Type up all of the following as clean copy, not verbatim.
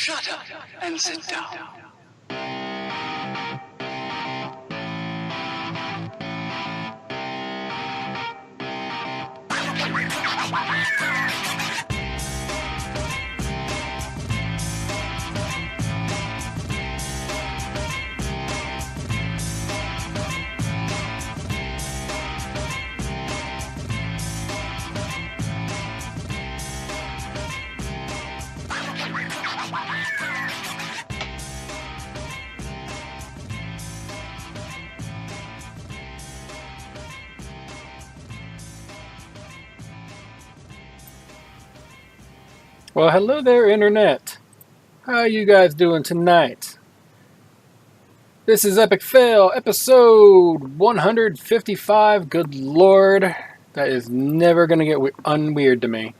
Shut up and sit down. Well, hello there, Internet. How you guys doing tonight? This is Epic Fail, episode 155. Good lord, that is never going to get unweird to me.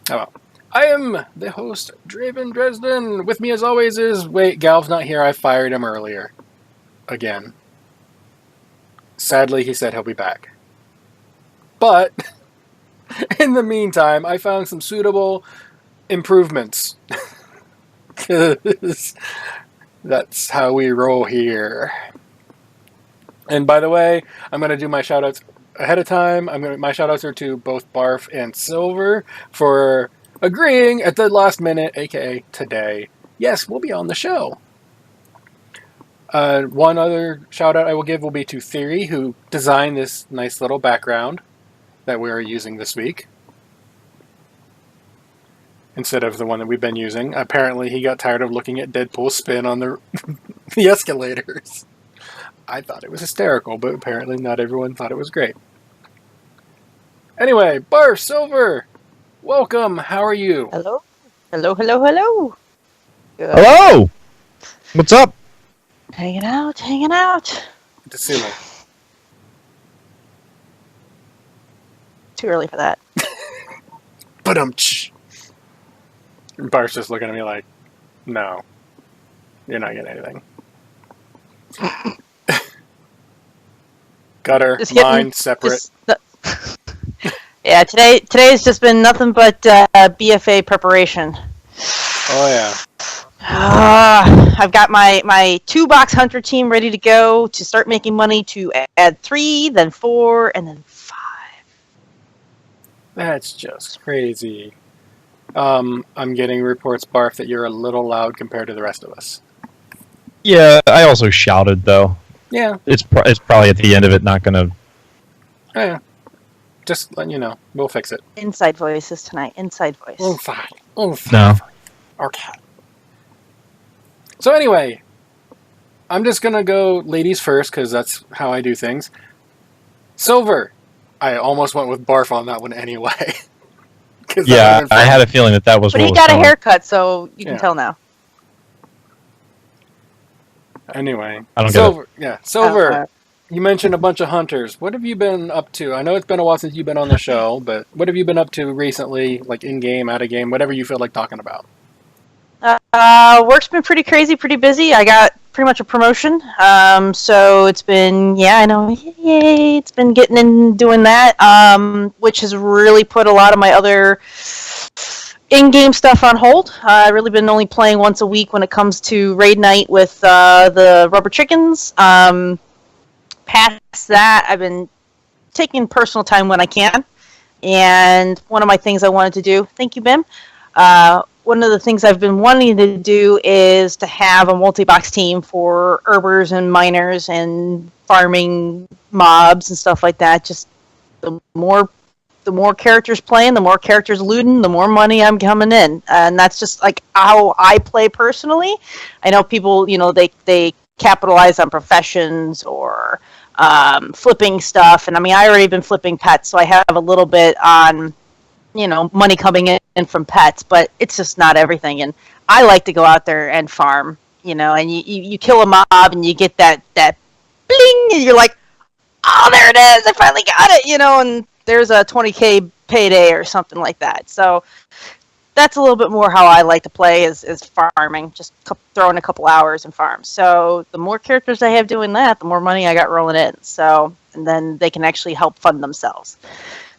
Oh well. I am the host, Draven Dresden. With me as always is... Wait, Galv's not here. I fired him earlier. Again. Sadly, he said he'll be back. But... in the meantime, I found some suitable improvements. Because that's how we roll here. And by the way, I'm going to do my shoutouts ahead of time. My shoutouts are to both Barf and Silver for agreeing at the last minute, aka today. Yes, we'll be on the show. One other shoutout I will give will be to Theory, who designed this nice little background that we are using this week instead of the one that we've been using. Apparently he got tired of looking at Deadpool spin on the the escalators. I thought it was hysterical, but apparently not everyone thought it was great. Anyway, Barf, Silver, welcome. How are you? Hello? Hello. Good. Hello! What's up? Hanging out. Good to see you. Too early for that. But Barf's just looking at me like, no, you're not getting anything. Gutter, mine, separate. Yeah, today's just been nothing but BFA preparation. Oh yeah. I've got my 2-box hunter team ready to go to start making money to add 3, then 4, and then 5. That's just crazy. I'm getting reports, Barf, that you're a little loud compared to the rest of us. Yeah, I also shouted, though. Yeah. It's probably at the end of it not going to... Oh, yeah. Just letting you know. We'll fix it. Inside voices tonight. Inside voice. Oh, No. Okay. So anyway, I'm just going to go ladies first, because that's how I do things. Silver. I almost went with Barf on that one anyway. Yeah, I had a feeling that was but what he was got coming. a haircut, so you can tell now. Anyway. I don't Silver, get it. Yeah, Silver, you mentioned a bunch of hunters. What have you been up to? I know it's been a while since you've been on the show, but what have you been up to recently, like in-game, out-of-game, whatever you feel like talking about? Work's been pretty crazy, pretty busy. I got pretty much a promotion. So it's been, I know, yay, it's been getting in doing that, which has really put a lot of my other in-game stuff on hold. I've really been only playing once a week when it comes to raid night with the rubber chickens. Past that, I've been taking personal time when I can. And one of my things I wanted to do, thank you, Bim, one of the things I've been wanting to do is to have a multi-box team for herbers and miners and farming mobs and stuff like that. Just the more characters playing, the more characters looting, the more money I'm coming in. And that's just like how I play personally. I know people, they capitalize on professions or flipping stuff. And I mean, I already been flipping pets, so I have a little bit on money coming in from pets, but it's just not everything. And I like to go out there and farm, and you kill a mob and you get that bling, and you're like, oh, there it is, I finally got it, and there's a 20K payday or something like that. So that's a little bit more how I like to play is farming, just throw in a couple hours and farm. So the more characters I have doing that, the more money I got rolling in. So, and then they can actually help fund themselves.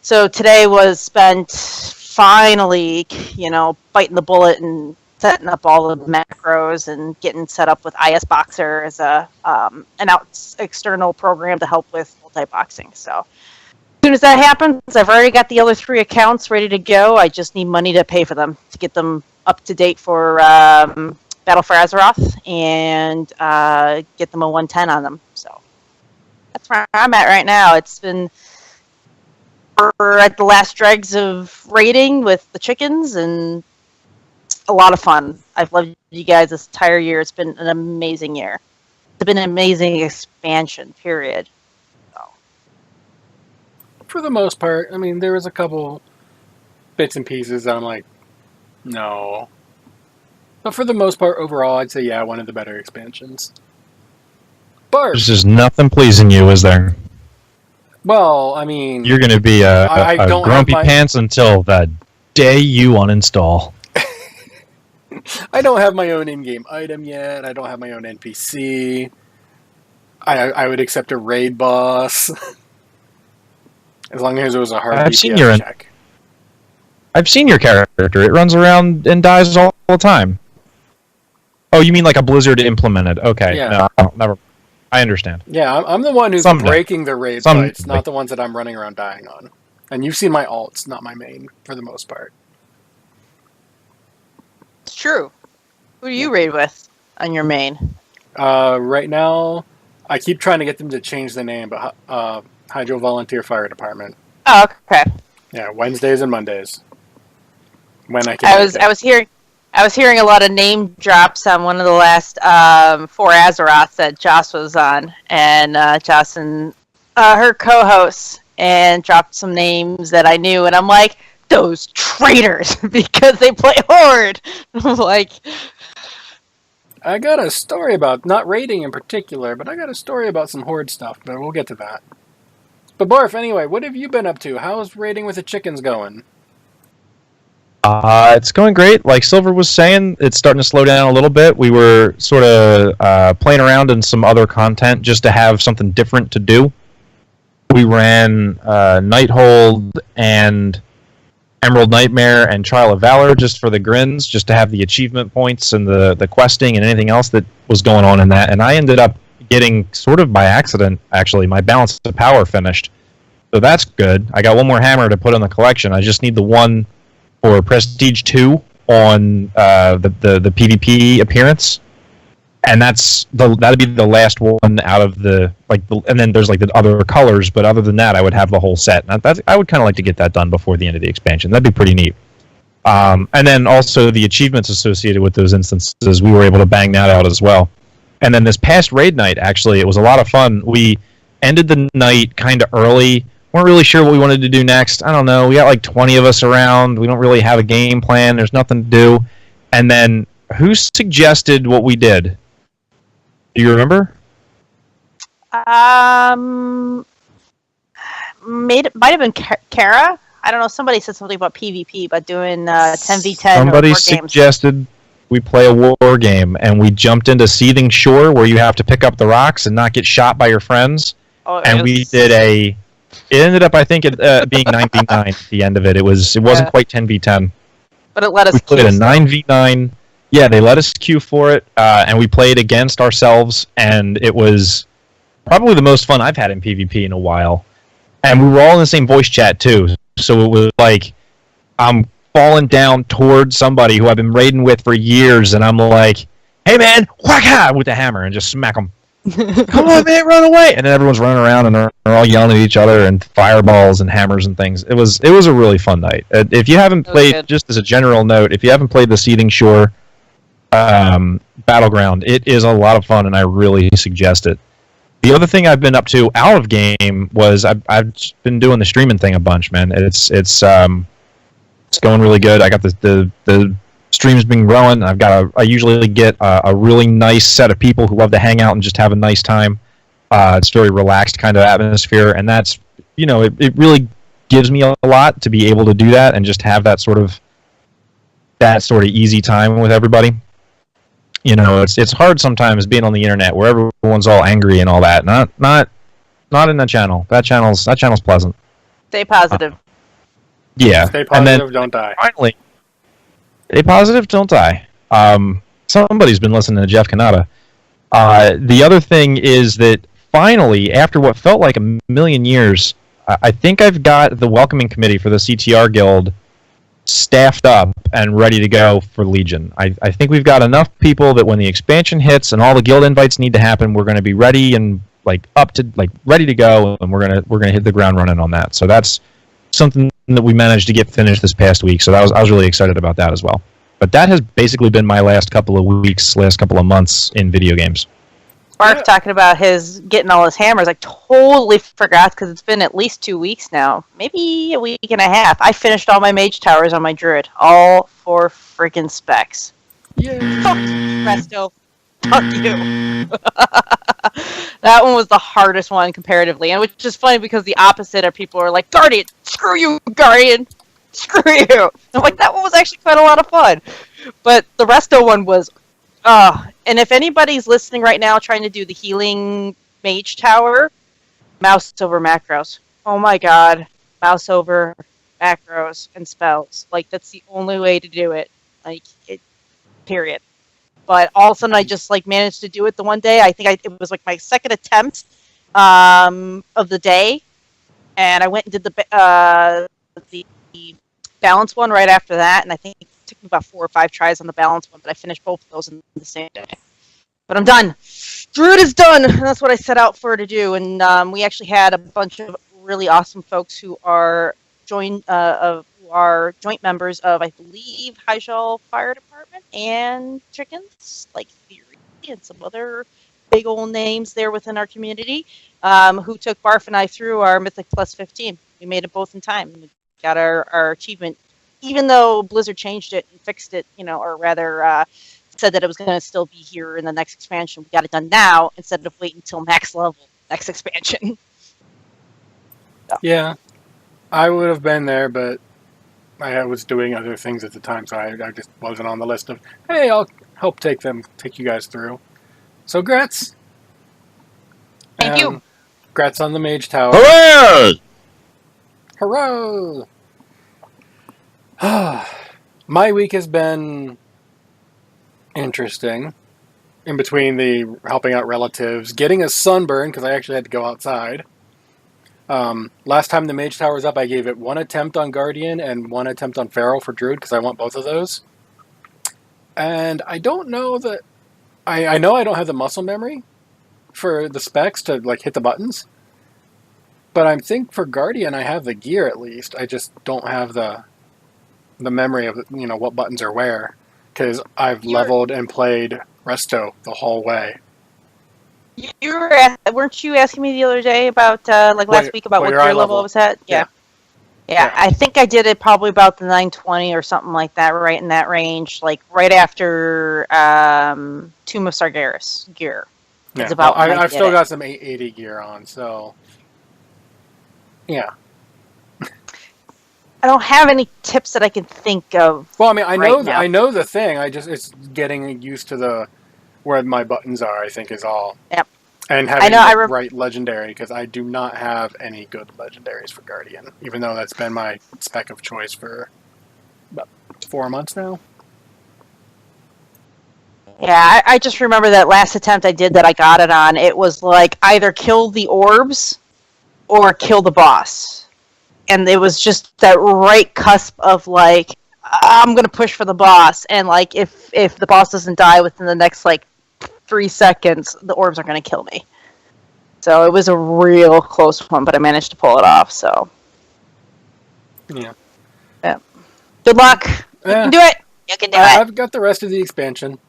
So today was spent finally, biting the bullet and setting up all of the macros and getting set up with IS Boxer as an external program to help with multi-boxing. So as soon as that happens, I've already got the other 3 accounts ready to go. I just need money to pay for them to get them up to date for Battle for Azeroth and get them a 110 on them. So that's where I'm at right now. It's been we're at the last dregs of raiding with the chickens, and it's a lot of fun. I've loved you guys this entire year. It's been an amazing year. It's been an amazing expansion, period. So. For the most part, I mean, there was a couple bits and pieces that I'm like, no. But for the most part, overall, I'd say, yeah, one of the better expansions. Barb! There's just nothing pleasing you, is there? Well, I mean... You're going to be a grumpy pants until the day you uninstall. I don't have my own in-game item yet. I don't have my own NPC. I would accept a raid boss. As long as it was a hard DPS check. I've seen your character. It runs around and dies all the time. Oh, you mean like a Blizzard implemented? Okay. Yeah. No, never. I understand. Yeah, I'm the one who's breaking the raid fights, not the ones that I'm running around dying on. And you've seen my alts, not my main, for the most part. It's true. Who do you raid with on your main? Right now, I keep trying to get them to change the name, but Hydro Volunteer Fire Department. Oh, okay. Yeah, Wednesdays and Mondays. When I can. I was hearing a lot of name drops on one of the last 4 Azeroths that Joss was on, and Joss and her co-hosts, and dropped some names that I knew, and I'm like, those traitors, because they play Horde. I'm like, I got a story about, not raiding in particular, but I got a story about some Horde stuff, but we'll get to that. But Barf, anyway, what have you been up to? How's raiding with the chickens going? It's going great. Like Silver was saying, it's starting to slow down a little bit. We were sort of playing around in some other content just to have something different to do. We ran Nighthold and Emerald Nightmare and Trial of Valor just for the grins, just to have the achievement points and the questing and anything else that was going on in that. And I ended up getting, sort of by accident, actually, my Balance of Power finished. So that's good. I got one more hammer to put in the collection. I just need the one for Prestige 2 on the PvP appearance, and that'd be the last one out of and then there's like the other colors, but other than that, I would have the whole set. And I would kind of like to get that done before the end of the expansion. That'd be pretty neat. And then also the achievements associated with those instances, we were able to bang that out as well. And then this past raid night, actually, it was a lot of fun. We ended the night kind of early. Weren't really sure what we wanted to do next. I don't know. We got like 20 of us around. We don't really have a game plan. There's nothing to do. And then who suggested what we did? Do you remember? Might have been Kara. I don't know. Somebody said something about PvP, about doing 10v10. Somebody suggested we play a war game, and we jumped into Seething Shore, where you have to pick up the rocks and not get shot by your friends. Oh, and we did a... It ended up, I think, being 9v9 at the end of it. It wasn't quite 10v10. But it let us queue. We played a 9v9. Yeah, they let us queue for it, and we played against ourselves, and it was probably the most fun I've had in PvP in a while. And we were all in the same voice chat, too. So it was like, I'm falling down towards somebody who I've been raiding with for years, and I'm like, hey, man, whack with the hammer, and just smack them. Come on, man, run away! And then everyone's running around and they're all yelling at each other and fireballs and hammers and things. It was a really fun night. If you haven't played, just as a general note, if you haven't played the Seething Shore Battleground, it is a lot of fun, and I really suggest it. The other thing I've been up to out of game was I've been doing the streaming thing a bunch, man. It's going really good. I got the stream's been growing. I usually get a really nice set of people who love to hang out and just have a nice time. It's very relaxed kind of atmosphere, and that's, it really gives me a lot to be able to do that and just have that sort of easy time with everybody. It's hard sometimes being on the internet where everyone's all angry and all that. Not in that channel. That channel's pleasant. Stay positive. Yeah. Stay positive, don't die. Finally, stay positive, don't die. Somebody's been listening to Jeff Kanata. The other thing is that finally, after what felt like a million years, I think I've got the welcoming committee for the CTR Guild staffed up and ready to go for Legion. I think we've got enough people that when the expansion hits and all the guild invites need to happen, we're going to be ready and ready to go, and we're gonna hit the ground running on that. So that's something that we managed to get finished this past week. So I was really excited about that as well. But that has basically been my last couple of weeks, last couple of months in video games. Mark talking about his getting all his hammers. I totally forgot because it's been at least 2 weeks now, maybe a week and a half. I finished all my mage towers on my druid, all for freaking specs. Yeah. Fuck Resto. Fuck you. That one was the hardest one comparatively, and which is funny because the opposite of people are like, Guardian, screw you, Guardian, screw you. I'm like, that one was actually quite a lot of fun, but the Resto one was. And if anybody's listening right now trying to do the healing mage tower, mouse over macros. Oh my god. Mouse over macros and spells. Like, that's the only way to do it. Period. But all of a sudden I just, managed to do it the one day. I think it was, my second attempt of the day. And I went and did the balance one right after that. And I think took me about 4 or 5 tries on the balance one, but I finished both of those in the same day. But I'm done. Druid is done. And that's what I set out for to do. And we actually had a bunch of really awesome folks who are joint members of, I believe, Hyjal Fire Department and Chickens, Theory, and some other big old names there within our community, who took Barf and I through our Mythic Plus 15. We made it both in time. We got our achievement. Even though Blizzard changed it and fixed it, or rather said that it was going to still be here in the next expansion, we got it done now instead of waiting until max level next expansion. So. Yeah, I would have been there, but I was doing other things at the time, so I just wasn't on the list of, hey, I'll help take you guys through. So, grats. Thank you. Grats on the Mage Tower. Hooray! Hurrah! My week has been interesting. In between the helping out relatives, getting a sunburn because I actually had to go outside. Last time the Mage Tower was up, I gave it 1 attempt on Guardian and 1 attempt on Feral for Druid because I want both of those. And I don't know that... I know I don't have the muscle memory for the specs to hit the buttons. But I think for Guardian I have the gear at least. I just don't have the memory of what buttons are where, because I've leveled and played Resto the whole way. Weren't you asking me the other day about last week about what gear level I was at? Yeah. I think I did it probably about the 920 or something like that, right in that range, right after Tomb of Sargeras gear. Yeah. About I've still got some 880 gear on, so yeah. I don't have any tips that I can think of. Well, I mean, I know the thing. It's getting used to where my buttons are. I think is all. Yep. And having the right legendary, because I do not have any good legendaries for Guardian, even though that's been my spec of choice for about 4 months now. Yeah, I just remember that last attempt I did that I got it on. It was either kill the orbs or kill the boss. And it was just that right cusp of I'm gonna push for the boss, and if the boss doesn't die within the next 3 seconds, the orbs are gonna kill me. So it was a real close one, but I managed to pull it off. So yeah. Good luck. You can do it. You can do it. I've got the rest of the expansion.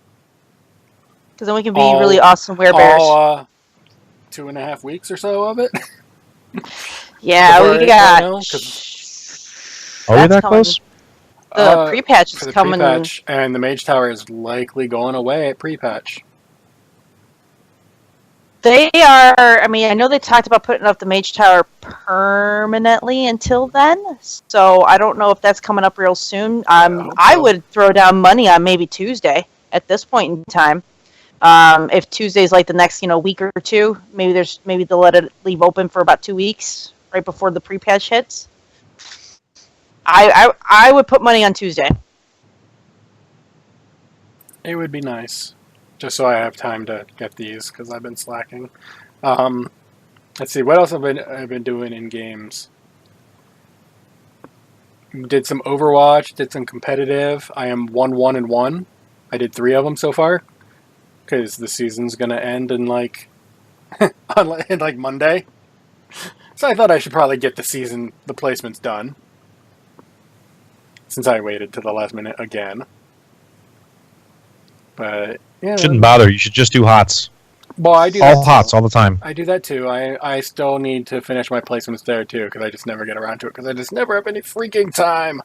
Because then we can be really awesome werebears. All 2.5 weeks or so of it. Yeah, we got. Are we that close? The pre-patch is coming. Pre-patch, and the Mage Tower is likely going away at pre-patch. They are. I mean, I know they talked about putting up the Mage Tower permanently until then. So I don't know if that's coming up real soon. I would throw down money on maybe Tuesday at this point in time. If Tuesday's the next week or two, maybe they'll let it leave open for about 2 weeks right before the pre-patch hits. I would put money on Tuesday. It would be nice, just so I have time to get these because I've been slacking. Let's see, what else I've been doing in games. Did some Overwatch, did some competitive. I am 1-1-1. I did 3 of them so far because the season's gonna end in like in like Monday. So I thought I should probably get the placements done since I waited to the last minute again. But yeah, Shouldn't bother. You should just do HOTS. Well, I do all that HOTS too. all the time. I do that too. I still need to finish my placements there too because I just never get around to it because I just never have any freaking time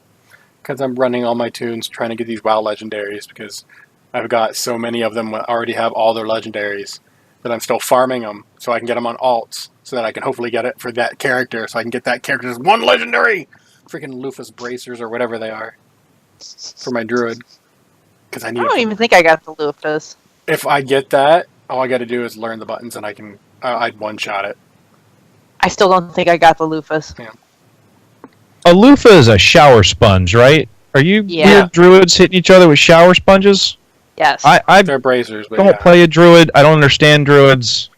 because I'm running all my tunes trying to get these WoW legendaries because I've got so many of them already have all their legendaries that I'm still farming them so I can get them on alts so that I can hopefully get it for that character so I can get that character's 1 legendary freaking Lufus bracers or whatever they are for my druid because I need. I don't even think I got the Lufus. If I get that, all I got to do is learn the buttons and I'd one-shot it. I still don't think I got the Lufus. Yeah. A loofah is a shower sponge, right? Are you weird druids hitting each other with shower sponges? Yes. They're bracers. But don't play a druid. I don't understand druids.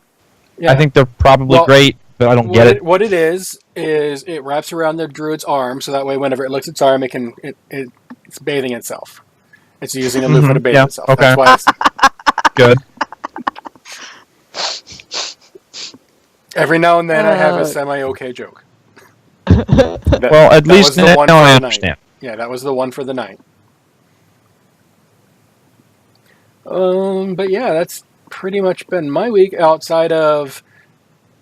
Yeah. I think they're probably great, but I don't get it. What it is it wraps around the druid's arm, so that way whenever it looks its arm, it's bathing itself. It's using a loofah to bathe itself. Okay. That's why it's good. Every now and then I have a semi-okay joke. Well, at least now I understand. Yeah, that was the one for the night. But yeah, that's pretty much been my week outside of...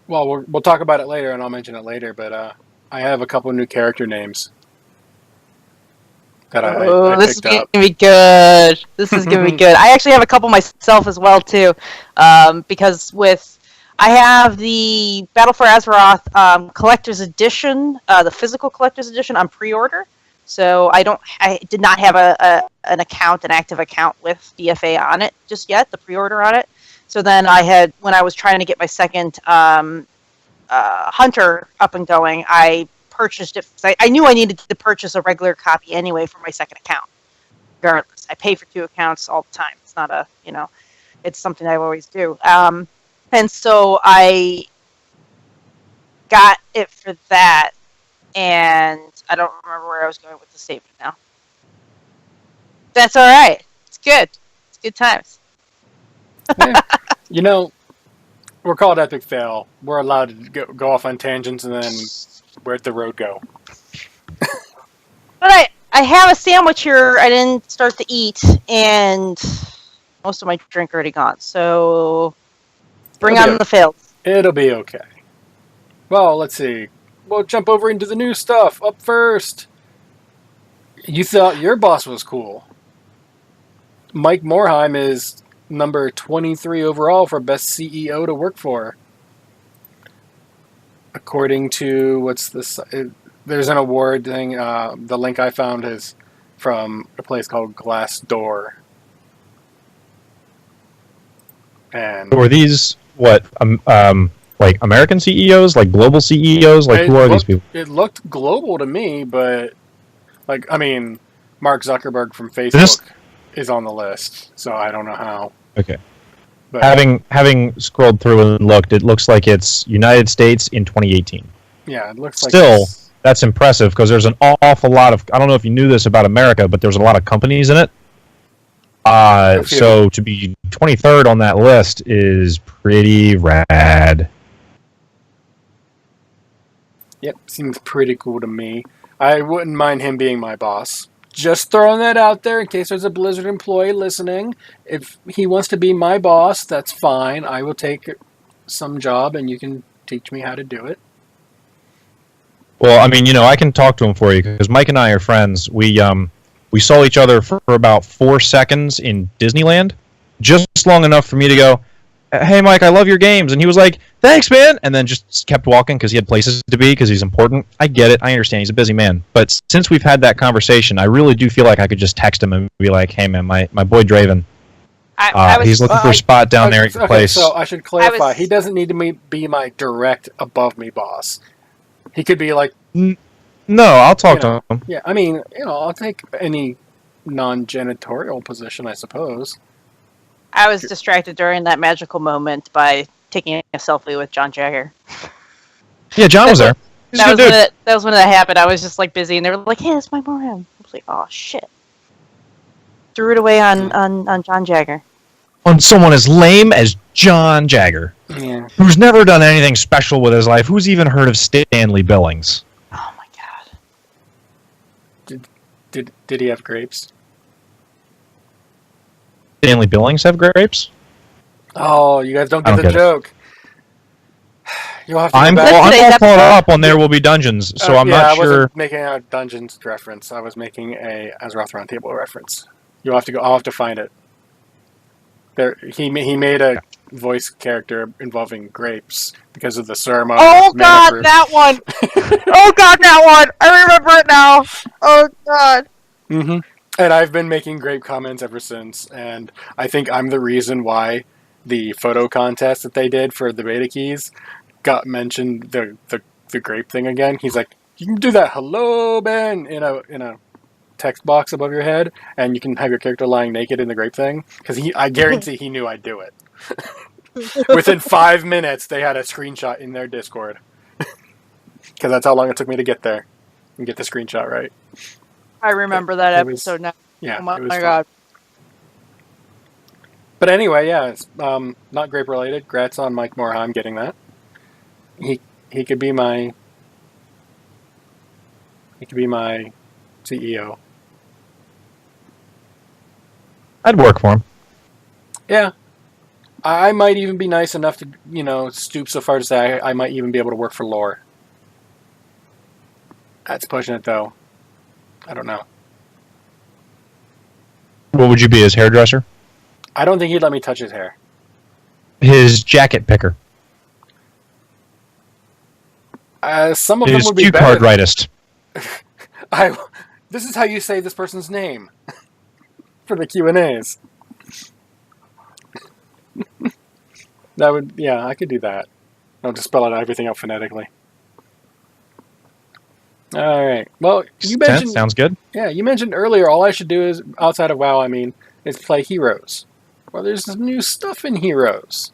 Well, we'll talk about it later, and I'll mention it later, but I have a couple new character names that I picked up. This is going to be good. This is going to be good. I actually have a couple myself as well, too, because I have the Battle for Azeroth Collector's Edition, the physical Collector's Edition on pre-order. So I did not have an active account with DFA on it just yet, the pre-order on it. So then when I was trying to get my second Hunter up and going, I purchased it. I knew I needed to purchase a regular copy anyway for my second account. Regardless, I pay for 2 accounts all the time. It's not it's something I always do. And so I got it for that, and I don't remember where I was going with the statement now. That's all right. It's good. It's good times. Yeah. We're called Epic Fail. We're allowed to go off on tangents, and then where'd the road go? But I have a sandwich here I didn't start to eat, and most of my drink already gone. So bring on the fails. It'll be okay. Well, let's see. We'll jump over into the new stuff. Up first, you thought your boss was cool. Mike Morheim is number 23 overall for best CEO to work for. According to there's an award thing. The link I found is from a place called Glassdoor. And were these like American CEOs, like global CEOs? Like who are these people? It looked global to me, but Mark Zuckerberg from Facebook is on the list, so I don't know how. Okay. But having scrolled through and looked, it looks like it's United States in 2018. Yeah, it looks still. That's impressive because there's an awful lot of. I don't know if you knew this about America, but there's a lot of companies in it. So to be 23rd on that list is pretty rad. Yep, seems pretty cool to me. I wouldn't mind him being my boss. Just throwing that out there in case there's a Blizzard employee listening. If he wants to be my boss, that's fine. I will take some job and you can teach me how to do it. Well, I can talk to him for you because Mike and I are friends. We saw each other for about 4 seconds in Disneyland, just long enough for me to go, "Hey, Mike, I love your games," and he was like, "Thanks, man," and then just kept walking because he had places to be because he's important. I get it. I understand. He's a busy man. But since we've had that conversation, I really do feel like I could just text him and be like, "Hey, man, my boy Draven, he's looking for a spot down there at your place." So I should clarify. He doesn't need to be my direct above me boss. He could be like... No, I'll talk to him. Yeah, I'll take any non-janitorial position, I suppose. I was distracted during that magical moment by taking a selfie with John Jagger. Yeah, John was there. He's a good dude. That was when that happened. I was just like busy, and they were like, "Hey, it's my Moram." I was like, "Oh shit!" Threw it away on John Jagger. On someone as lame as John Jagger, who's never done anything special with his life. Who's even heard of Stanley Billings? Oh my god! Did he have grapes? Stanley Billings have grapes? Oh, you guys don't get the joke. You'll have to I'm all caught up on There Will Be Dungeons, so I'm not sure. I wasn't making a Dungeons reference. I was making a Azeroth Roundtable reference. You'll have to go. I'll have to find it. There, he made a voice character involving grapes because of the ceremony. Oh god, that one! Oh god, that one! I remember it now. Oh god. Mm-hmm. And I've been making grape comments ever since, and I think I'm the reason why the photo contest that they did for the beta keys got mentioned the grape thing again. He's like, you can do that "Hello, Ben" in a text box above your head, and you can have your character lying naked in the grape thing. Because I guarantee he knew I'd do it. Within 5 minutes, they had a screenshot in their Discord. Because that's how long it took me to get there and get the screenshot right. I remember that episode now. Yeah, oh my fun. god. But anyway, yeah, it's not grape related. Grats on Mike Morheim getting that. He could be my CEO. I'd work for him. Yeah. I might even be nice enough to, stoop so far to say I might even be able to work for Lore. That's pushing it, though. I don't know. What would you be, his hairdresser? I don't think he'd let me touch his hair. His jacket picker. Some of them would be cue better. Card rightist. This is how you say this person's name for the Q&As. I could do that. I'll just spell everything out phonetically. All right. Well, you mentioned sounds good. Yeah, you mentioned earlier all I should do is outside of WoW, is play Heroes. Well, there's some new stuff in Heroes.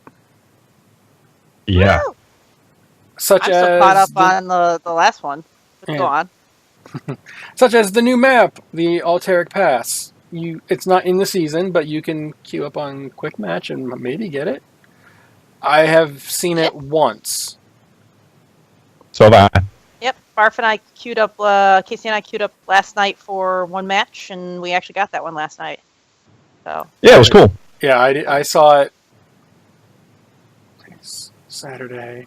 Yeah. Woo! Such I'm as still caught up on the last one. Go on. Such as the new map, the Alteric Pass. It's not in the season, but you can queue up on Quick Match and maybe get it. I have seen it once. So have I. Yep, Barf and I queued up. Casey and I queued up last night for one match, and we actually got that one last night. So yeah, it was cool. Yeah, I saw it Saturday,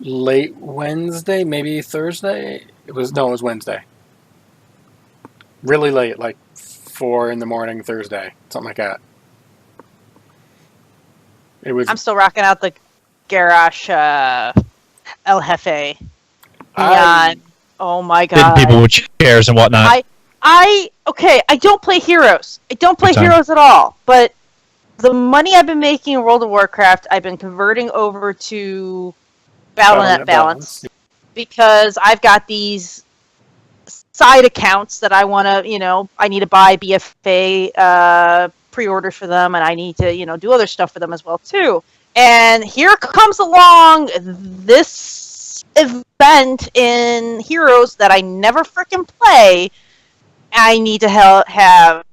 late Wednesday, maybe Thursday. It was Wednesday. Really late, like 4 a.m. Thursday, something like that. It was. I'm still rocking out the Garrosh El Jefe. Neon. Oh my god! People with chairs and whatnot. I don't play Heroes. I don't play Heroes at all. But the money I've been making in World of Warcraft, I've been converting over to Battle.net Balance because I've got these side accounts that I want to, I need to buy BFA pre-orders for them, and I need to, do other stuff for them as well too. And here comes along this event in Heroes that I never frickin' play. I need to have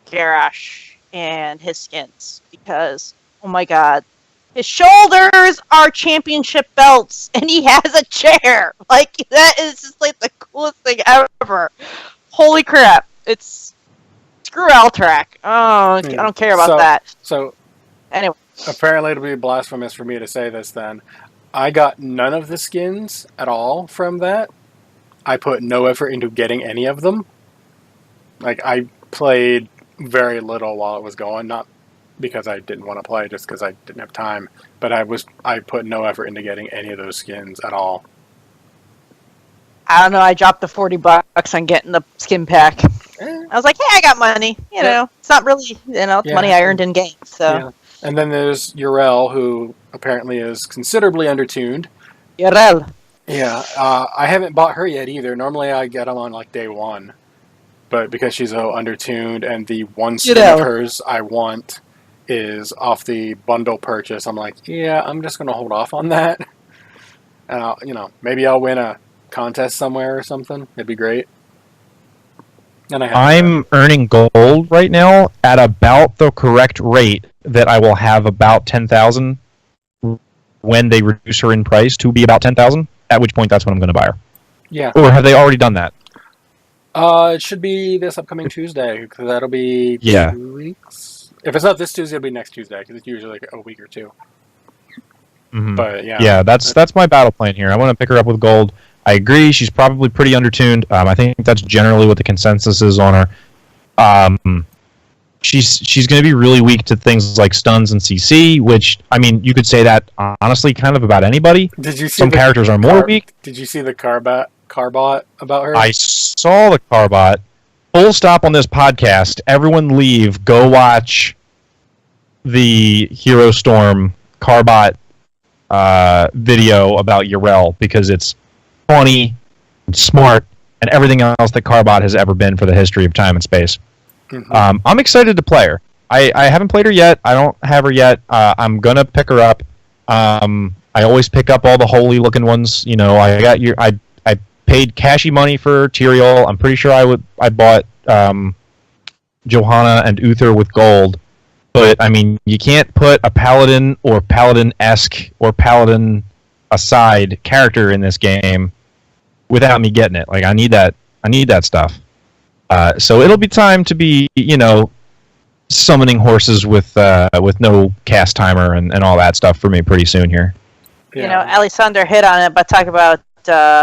Garrosh and his skins because, oh my god, his shoulders are championship belts and he has a chair. Like, that is just like the coolest thing ever. Holy crap. It's screw Alterac. Oh, I don't care about that. So, anyway. Apparently it'll be blasphemous for me to say this then. I got none of the skins at all from that. I put no effort into getting any of them. Like, I played very little while it was going, not because I didn't want to play, just because I didn't have time. But I put no effort into getting any of those skins at all. I don't know, I dropped the $40 on getting the skin pack. I was like, hey, I got money. You know, it's not really, it's money I earned in games. So. Yeah. And then there's Urel, who apparently is considerably undertuned. Urel. Yeah, I haven't bought her yet either. Normally I get them on like day one. But because she's so undertuned and the one skin of hers I want, is off the bundle purchase. I'm like, yeah, I'm just going to hold off on that. And maybe I'll win a contest somewhere or something. It'd be great. And I'm earning gold right now at about the correct rate that I will have about 10,000 when they reduce her in price to be about 10,000. At which point, that's when I'm going to buy her. Yeah. Or have they already done that? It should be this upcoming Tuesday, because that'll be 2 weeks. If it's not this Tuesday, it'll be next Tuesday, because it's usually like a week or two. Mm-hmm. But yeah. Yeah, that's my battle plan here. I want to pick her up with gold. I agree, she's probably pretty undertuned. I think that's generally what the consensus is on her. She's going to be really weak to things like stuns and CC, which, I mean, you could say that honestly kind of about anybody. Did you see some characters are more weak? Did you see the Carbot about her? I saw the Carbot. Full stop on this podcast. Everyone leave. Go watch the Hero Storm Carbot video about Yrel, because it's funny and smart and everything else that Carbot has ever been for the history of time and space. Mm-hmm. I'm excited to play her. I haven't played her yet. I don't have her yet. I'm gonna pick her up. I always pick up all the holy looking ones. I paid cashy money for Tyrael. I'm pretty sure I bought Johanna and Uther with gold. But I mean, you can't put a paladin or paladin-esque or paladin aside character in this game without me getting it. Like, I need that stuff. So it'll be time to be, summoning horses with no cast timer and all that stuff for me pretty soon here. Yeah. Alexander hit on it, but talk about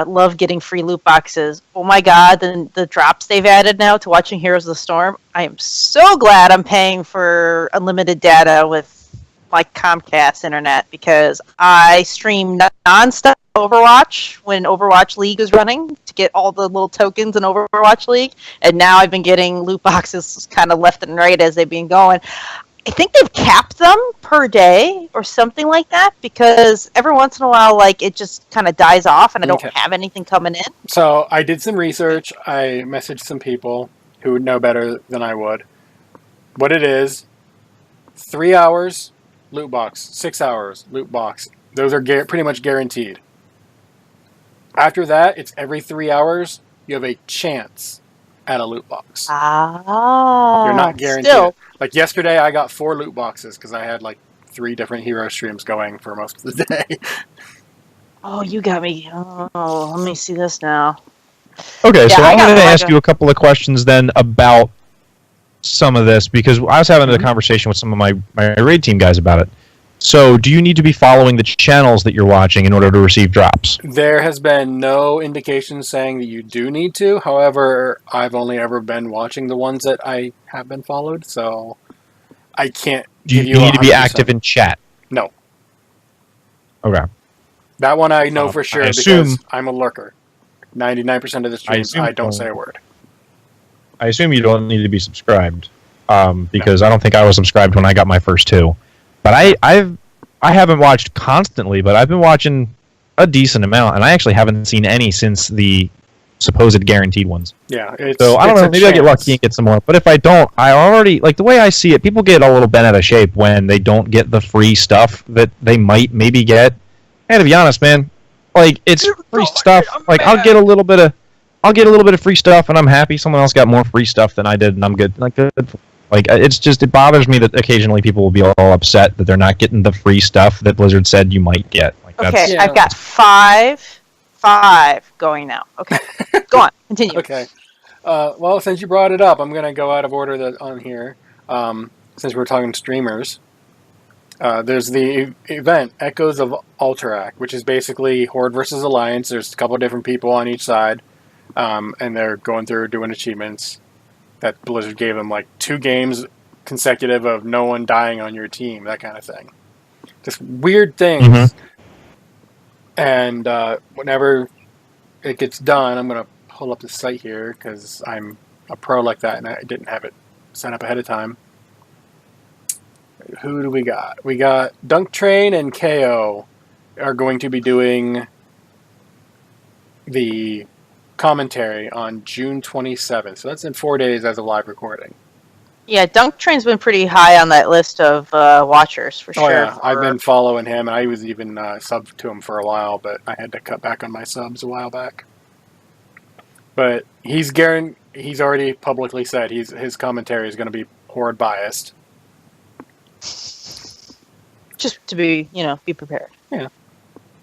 love getting free loot boxes. Oh my god, the drops they've added now to watching Heroes of the Storm. I am so glad I'm paying for unlimited data with my Comcast internet, because I stream non-stop Overwatch when Overwatch League was running to get all the little tokens in Overwatch League, and now I've been getting loot boxes kind of left and right as they've been going. I think they've capped them per day or something like that, because every once in a while, it just kind of dies off and I don't have anything coming in. So I did some research. I messaged some people who would know better than I would. What it is, 3 hours, loot box. 6 hours, loot box. Those are pretty much guaranteed. After that, it's every 3 hours, you have a chance at a loot box. You're not guaranteed. Still. Like yesterday, I got 4 loot boxes because I had 3 different hero streams going for most of the day. Oh, you got me. Oh, let me see this now. Okay, so I'm going to ask you a couple of questions then about some of this, because I was having a conversation with some of my raid team guys about it. So, do you need to be following the channels that you're watching in order to receive drops? There has been no indication saying that you do need to. However, I've only ever been watching the ones that I have been followed, so I can't give you. Do you need to be active in chat? No. Okay. That one I know for sure because I'm a lurker. 99% of the streams, I don't say a word. I assume you don't need to be subscribed, because I don't think I was subscribed when I got my first 2. But I haven't watched constantly, but I've been watching a decent amount, and I actually haven't seen any since the supposed guaranteed ones. Yeah, so I don't know, maybe I get lucky and get some more. But if I don't, I already, the way I see it, people get a little bent out of shape when they don't get the free stuff that they might maybe get. And to be honest, man, it's free stuff. I'll get a little bit of free stuff, and I'm happy. Someone else got more free stuff than I did, and I'm good. Good. It bothers me that occasionally people will be all upset that they're not getting the free stuff that Blizzard said you might get. Okay, I've got five going now. Okay, go on, continue. Okay. Well, since you brought it up, I'm going to go out of order on here. Since we're talking streamers, there's the event Echoes of Alterac, which is basically Horde versus Alliance. There's a couple different people on each side, and they're going through doing achievements that Blizzard gave them, 2 games consecutive of no one dying on your team, that kind of thing. Just weird things. Mm-hmm. And whenever it gets done, I'm going to pull up the site here because I'm a pro like that and I didn't have it set up ahead of time. Who do we got? We got Dunk Train and KO are going to be doing the commentary on June 27th. So that's in 4 days as of live recording. Yeah, Dunk Train's been pretty high on that list of watchers for sure. Oh yeah, I've been following him, and I was even subbed to him for a while, but I had to cut back on my subs a while back. But he's already publicly said his commentary is going to be horde biased. Just to be prepared. Yeah.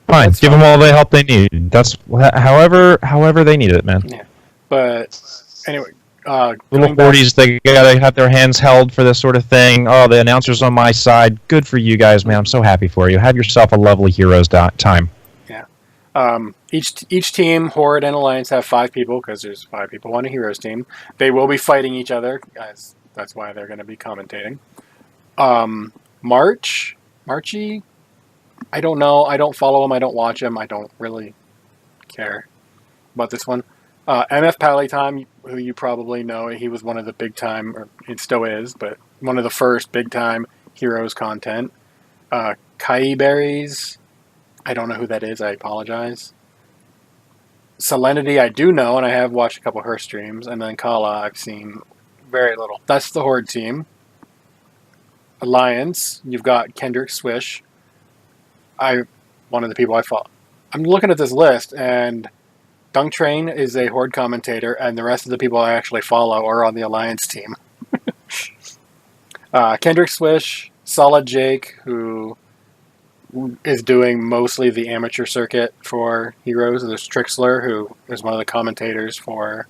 Fine, That's give fine. them all the help they need. That's however they need it, man. Yeah. But anyway, Little going back- 40s, they gotta have their hands held for this sort of thing. Oh, the announcer's on my side. Good for you guys, man. I'm so happy for you. Have yourself a lovely Heroes time. Each team, Horde and Alliance, have 5 people because there's 5 people on a Heroes team. They will be fighting each other, guys. That's why they're going to be commentating. Marchy, I don't know. I don't follow him. I don't watch him. I don't really care about this one. MF Pallytime, who you probably know, he was one of the big time, or it still is, but one of the first big time Heroes content. Kai Berries, I don't know who that is. I apologize. Salinity, I do know, and I have watched a couple of her streams. And then Kala, I've seen very little. That's the Horde team. Alliance, you've got Kendrick Swish. One of the people I follow. I'm looking at this list, and Dunk Train is a Horde commentator, and the rest of the people I actually follow are on the Alliance team. Kendrick Swish, Solid Jake, who is doing mostly the amateur circuit for Heroes. There's Trixler, who is one of the commentators for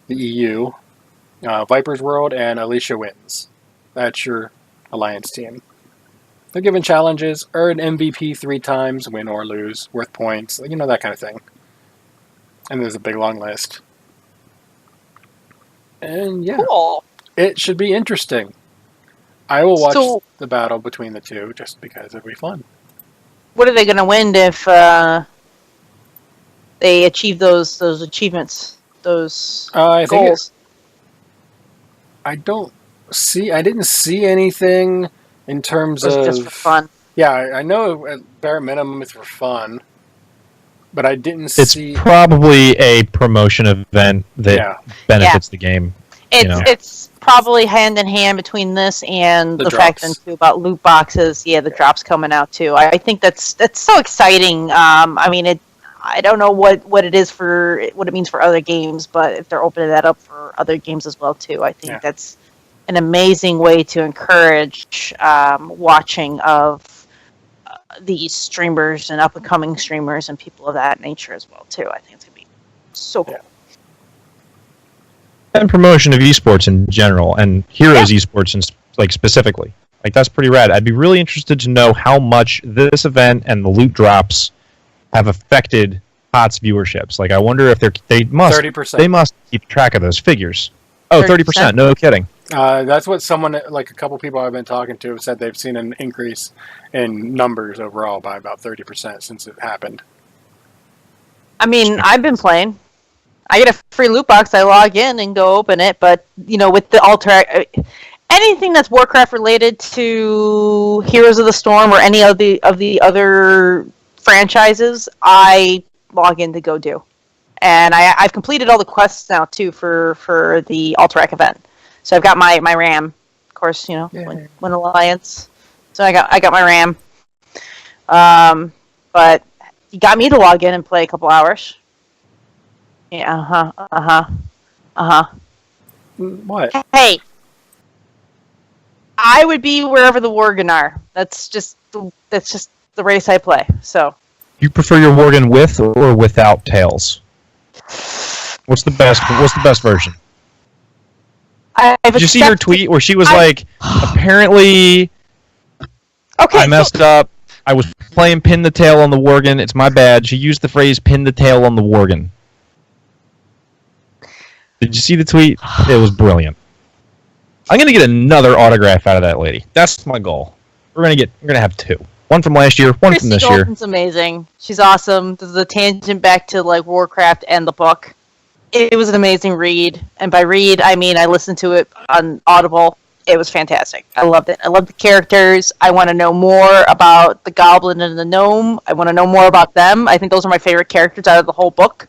the EU. Viper's World, and Alicia Wins. That's your Alliance team. They're given challenges, earn MVP 3 times, win or lose, worth points, that kind of thing. And there's a big long list. And yeah, Cool. It should be interesting. I will watch the battle between the two just because it'll be fun. What are they going to win if they achieve those achievements, those I goals? I didn't see anything in terms Or is it of just for fun? Yeah, I know at bare minimum it's for fun, but I didn't It's see. probably a promotion event that benefits the game. It's probably hand in hand between this and the fact drops. too about loot boxes. Yeah, the drops coming out too. I think that's so exciting. I don't know what it is what it means for other games, but if they're opening that up for other games as well too, I think that's an amazing way to encourage watching of these streamers and up and coming streamers and people of that nature as well too. I think it's gonna be so cool. And promotion of esports in general, and Heroes esports specifically. That's pretty rad. I'd be really interested to know how much this event and the loot drops have affected HOTS viewerships. I wonder if they must 30%. They must keep track of those figures. Oh, 30%. No kidding. That's what someone, a couple people I've been talking to, have said they've seen an increase in numbers overall by about 30% since it happened. I've been playing. I get a free loot box. I log in and go open it. But with the anything that's Warcraft related to Heroes of the Storm or any of the other franchises, I log in to go do. And I've completed all the quests now too for the Alterac event. So I've got my RAM, of course. When Alliance. So I got my RAM. But you got me to log in and play a couple hours. Yeah. What? Hey, I would be wherever the Worgen are. That's just the race I play. So. You prefer your Worgen with or without tails? What's the best version? Did you see her tweet where she was apparently, okay, I messed up. I was playing pin the tail on the Worgen. It's my bad. She used the phrase pin the tail on the Worgen. Did you see the tweet? It was brilliant. I'm gonna get another autograph out of that lady. That's my goal. We're gonna have 2. One from last year, one from this year. Dalton's amazing. She's awesome. There's a tangent back to Warcraft and the book. It was an amazing read, and by read I mean I listened to it on Audible. It was fantastic. I loved it. I loved the characters. I want to know more about the goblin and the gnome. I want to know more about them. I think those are my favorite characters out of the whole book.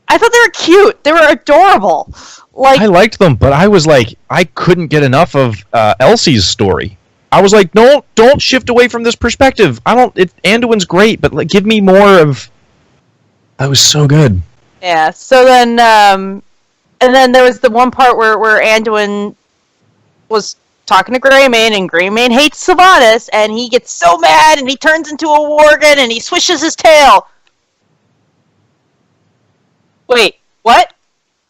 I thought they were cute. They were adorable. Like, I liked them, but I was like, I couldn't get enough of Elsie's story. I was like, no, don't shift away from this perspective. Anduin's great, but like, give me more of. That was so good. yeah. So then, and then there was the one part where Anduin was talking to Greymane, and Greymane hates Sylvanas, and he gets so mad, and he turns into a worgen, and he swishes his tail. Wait, what?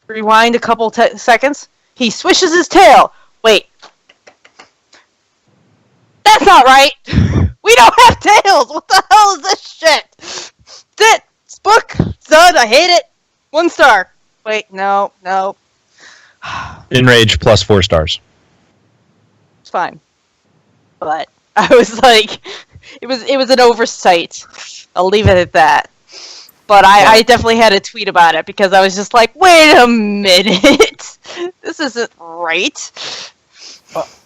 Rewind a couple seconds. He swishes his tail. Wait. That's not right. We don't have tails. What the hell is this shit? That's it. This book. It's done. I hate it. 1 star. Wait, no. Enrage plus 4 stars. It's fine. But I was like, it was an oversight. I'll leave it at that. But I definitely had a tweet about it because I was just like, wait a minute. This isn't right.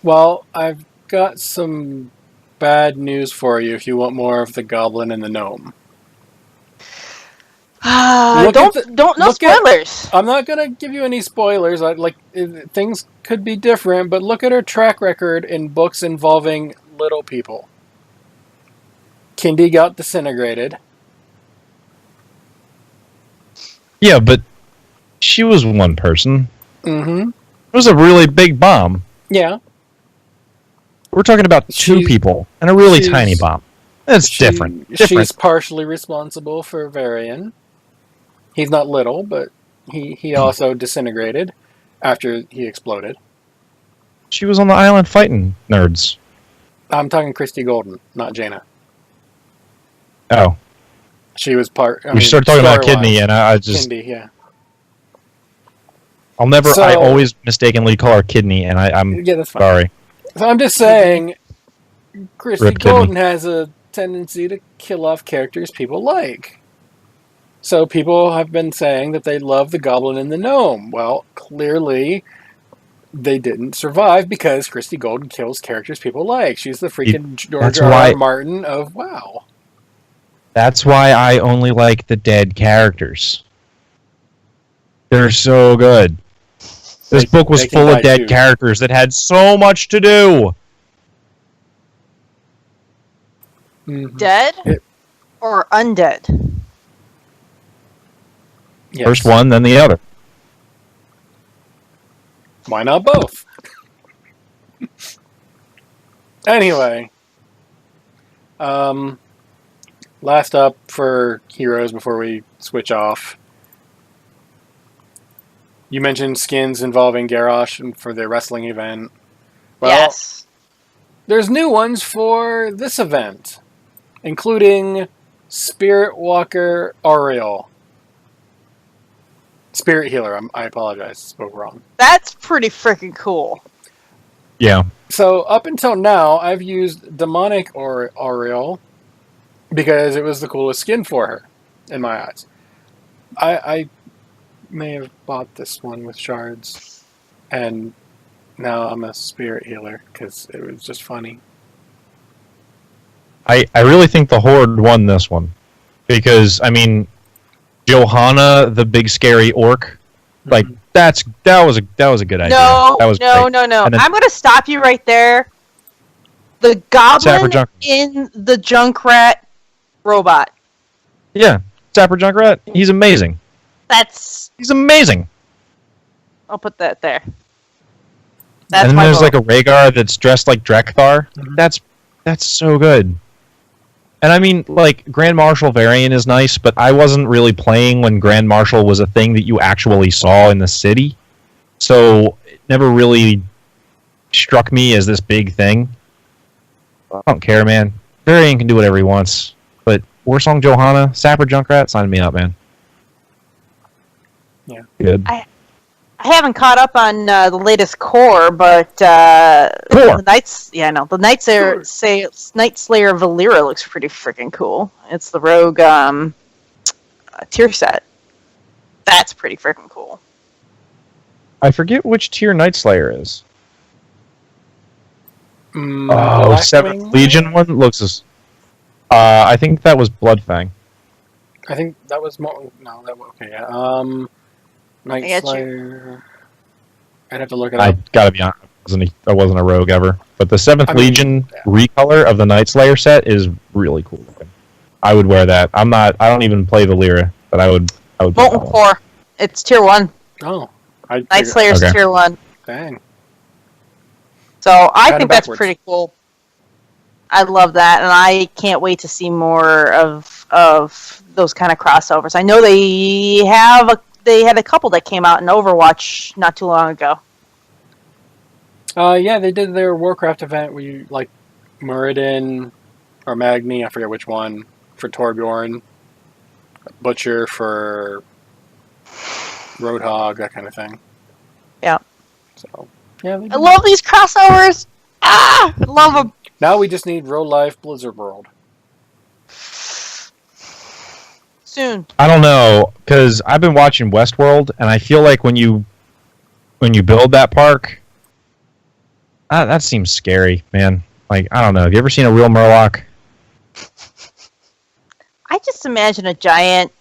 Well, I've got some bad news for you if you want more of the goblin and the gnome. No spoilers. I'm not gonna give you any spoilers. Things could be different, but look at her track record in books involving little people. Kindy got disintegrated. Yeah, but she was one person. Mm-hmm. It was a really big bomb. Yeah. We're talking about 2 people and a really tiny bomb. That's different. She's partially responsible for Varian. He's not little, but he also disintegrated after he exploded. She was on the island fighting nerds. I'm talking Christy Golden, not Jaina. Oh. She was part... We started talking about Kidney, and I just... Kidney, yeah. I always mistakenly call her Kidney, and I'm that's fine. sorry. So I'm just saying, Christy Rip Golden Kidney. has a tendency to kill off characters people like. So people have been saying that they love the Goblin and the Gnome. Well, clearly they didn't survive because Christy Golden kills characters people like. She's the freaking George R. Martin of WoW. That's why I only like the dead characters. They're so good. This book was full of dead characters that had so much to do. Mm-hmm. Dead or undead? Yes. First one, then the other. Why not both? Anyway. Last up for heroes before we switch off. You mentioned skins involving Garrosh and for the wrestling event. Well, yes. There's new ones for this event, including Spirit Walker Auriel. Spirit Healer, I apologize, spoke wrong. That's pretty freaking cool. Yeah. So up until now, I've used Demonic Auriel because it was the coolest skin for her, in my eyes. I may have bought this one with shards, and now I'm a Spirit Healer because it was just funny. I really think the Horde won this one because, I mean, Johanna, the big scary orc, like that was a good idea. No. Then, I'm going to stop you right there. The goblin in the Junkrat robot. Yeah, Sapper Junkrat. He's amazing. He's amazing. I'll put that there. And then there's like a Rhaegar that's dressed like Drekthar. Mm-hmm. That's so good. And I mean, like, Grand Marshal Varian is nice, but I wasn't really playing when Grand Marshal was a thing that you actually saw in the city. So it never really struck me as this big thing. I don't care, man. Varian can do whatever he wants. But Warsong Johanna, Sapper Junkrat, sign me up, man. Yeah. Good. I haven't caught up on the latest core, but the Night Slayer Valera looks pretty freaking cool. It's the rogue tier set. That's pretty freaking cool. I forget which tier Night Slayer is. Seventh Legion one looks as. I think that was Bloodfang. I think that was more. No, that was okay. Yeah. Night Slayer. I'd have to look it I up. gotta be honest, I wasn't a rogue ever. But the 7th I mean, Legion yeah. recolor of the Night Slayer set is really cool looking. I would wear that. I don't even play the Lyra, but I would wear that Molten one. Core. It's tier 1. Oh, Night Slayer's Okay. tier 1. Dang. So I Got it think that's backwards. pretty cool. I love that, and I can't wait to see more of those kind of crossovers. I know they had a couple that came out in Overwatch not too long ago. Yeah, they did their Warcraft event where you like Muradin or Magni, I forget which one, for Torbjorn, Butcher for Roadhog, that kind of thing. Yeah. So yeah, they I did. love these crossovers. I love them. Now we just need real life Blizzard World. Soon. I don't know, because I've been watching Westworld, and I feel like when you build that park, that seems scary, man. Like, I don't know. Have you ever seen a real Murloc? I just imagine a giant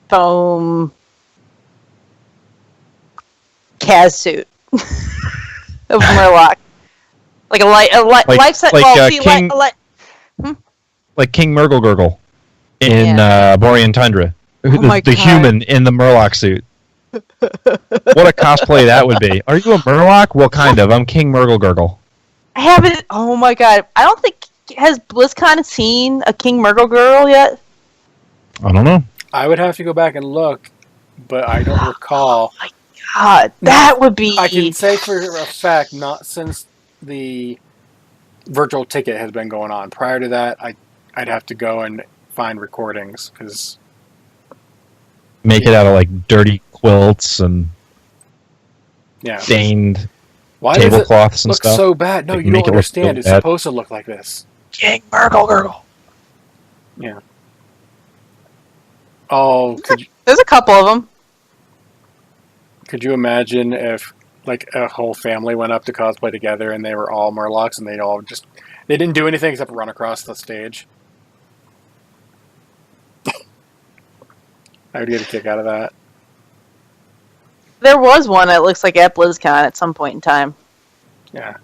foam Kaz suit of Murloc, like a life set. like, Well, see, King- like King Murgle in Borean Tundra. my The God. human in the Murloc suit. What a cosplay that would be. Are you a Murloc? Well, kind of. I'm King Murgle. I haven't. Oh my God! I don't think has BlizzCon seen a King Murgle girl yet. I don't know. I would have to go back and look, but I don't recall. God, that would be. I can say for a fact, not since the virtual ticket has been going on. Prior to that, I'd have to go and find recordings because Make it out of like dirty quilts and yeah, stained why does it tablecloths and look stuff. so bad? No, Like, you make don't it look so understand. It's bad. supposed to look like this. King Murgle girl. Yeah. Oh, There's a couple of them. could you imagine if like a whole family went up to cosplay together and they were all Murlocs and they didn't do anything except run across the stage? I would get a kick out of that. There was one that looks like at BlizzCon at some point in time. Yeah.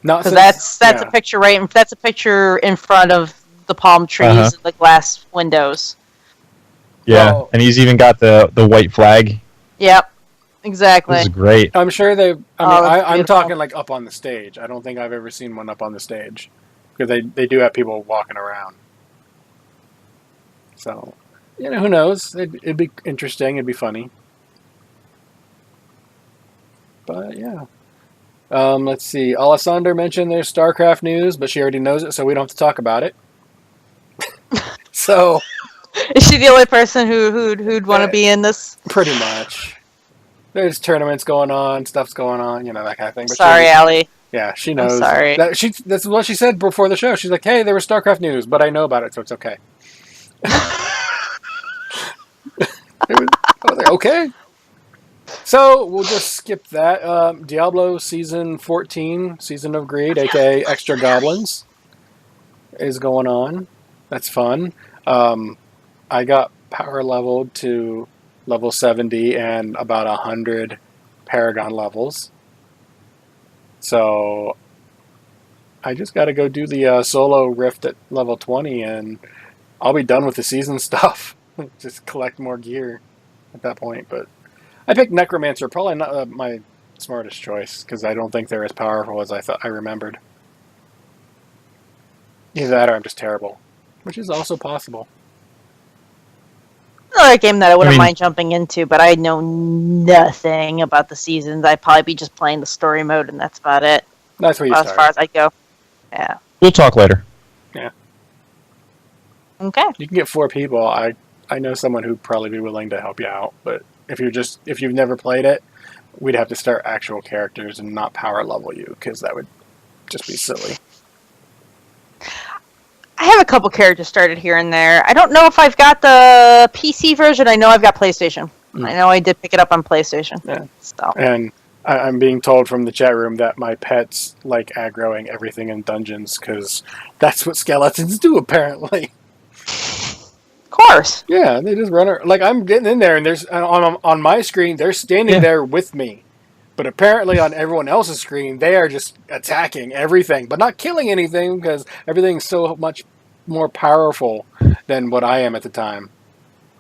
Not Because since- that's yeah. a picture that's a picture in front of the palm trees Uh-huh. and the glass windows. Yeah, Well- and he's even got the white flag. Yep, exactly. This is great. I'm sure they. I'm that's talking beautiful. like up on the stage. I don't think I've ever seen one up on the stage because they do have people walking around. So, who knows? It'd be interesting. It'd be funny. But yeah. Let's see. Alessandra mentioned there's StarCraft news, but she already knows it, so we don't have to talk about it. So Is she the only person who'd want to be in this? pretty much, there's tournaments going on, stuff's going on, that kind of thing. But Sorry, she, Allie. yeah, she knows. sorry. That's what she said before the show. She's like, "Hey, there was StarCraft news, but I know about it, so it's okay." I was like, "Okay." So we'll just skip that. Diablo Season 14, Season of Greed, aka Extra Goblins, is going on. That's fun. I got power leveled to level 70 and about 100 Paragon levels. So I just got to go do the solo rift at level 20 and I'll be done with the season stuff. Just collect more gear at that point. But I picked Necromancer, probably not my smartest choice because I don't think they're as powerful as I remembered. Either that or I'm just terrible, which is also possible. Another game that I wouldn't I mean- mind jumping into, but I know nothing about the seasons. I'd probably be just playing the story mode, and that's about it. That's where you As start. far as I go. Yeah. We'll talk later. Okay. You can get 4 people. I know someone who'd probably be willing to help you out, but if you've never played it, we'd have to start actual characters and not power level you because that would just be silly. I have a couple characters started here and there. I don't know if I've got the PC version. I know I've got PlayStation. I know I did pick it up on PlayStation. Yeah. So. And I'm being told from the chat room that my pets like aggroing everything in dungeons because that's what skeletons do apparently. Cool. course. Yeah, they just run. Like I'm getting in there, and there's on my screen, they're standing there with me. But apparently on everyone else's screen, they are just attacking everything, but not killing anything because everything's so much more powerful than what I am at the time.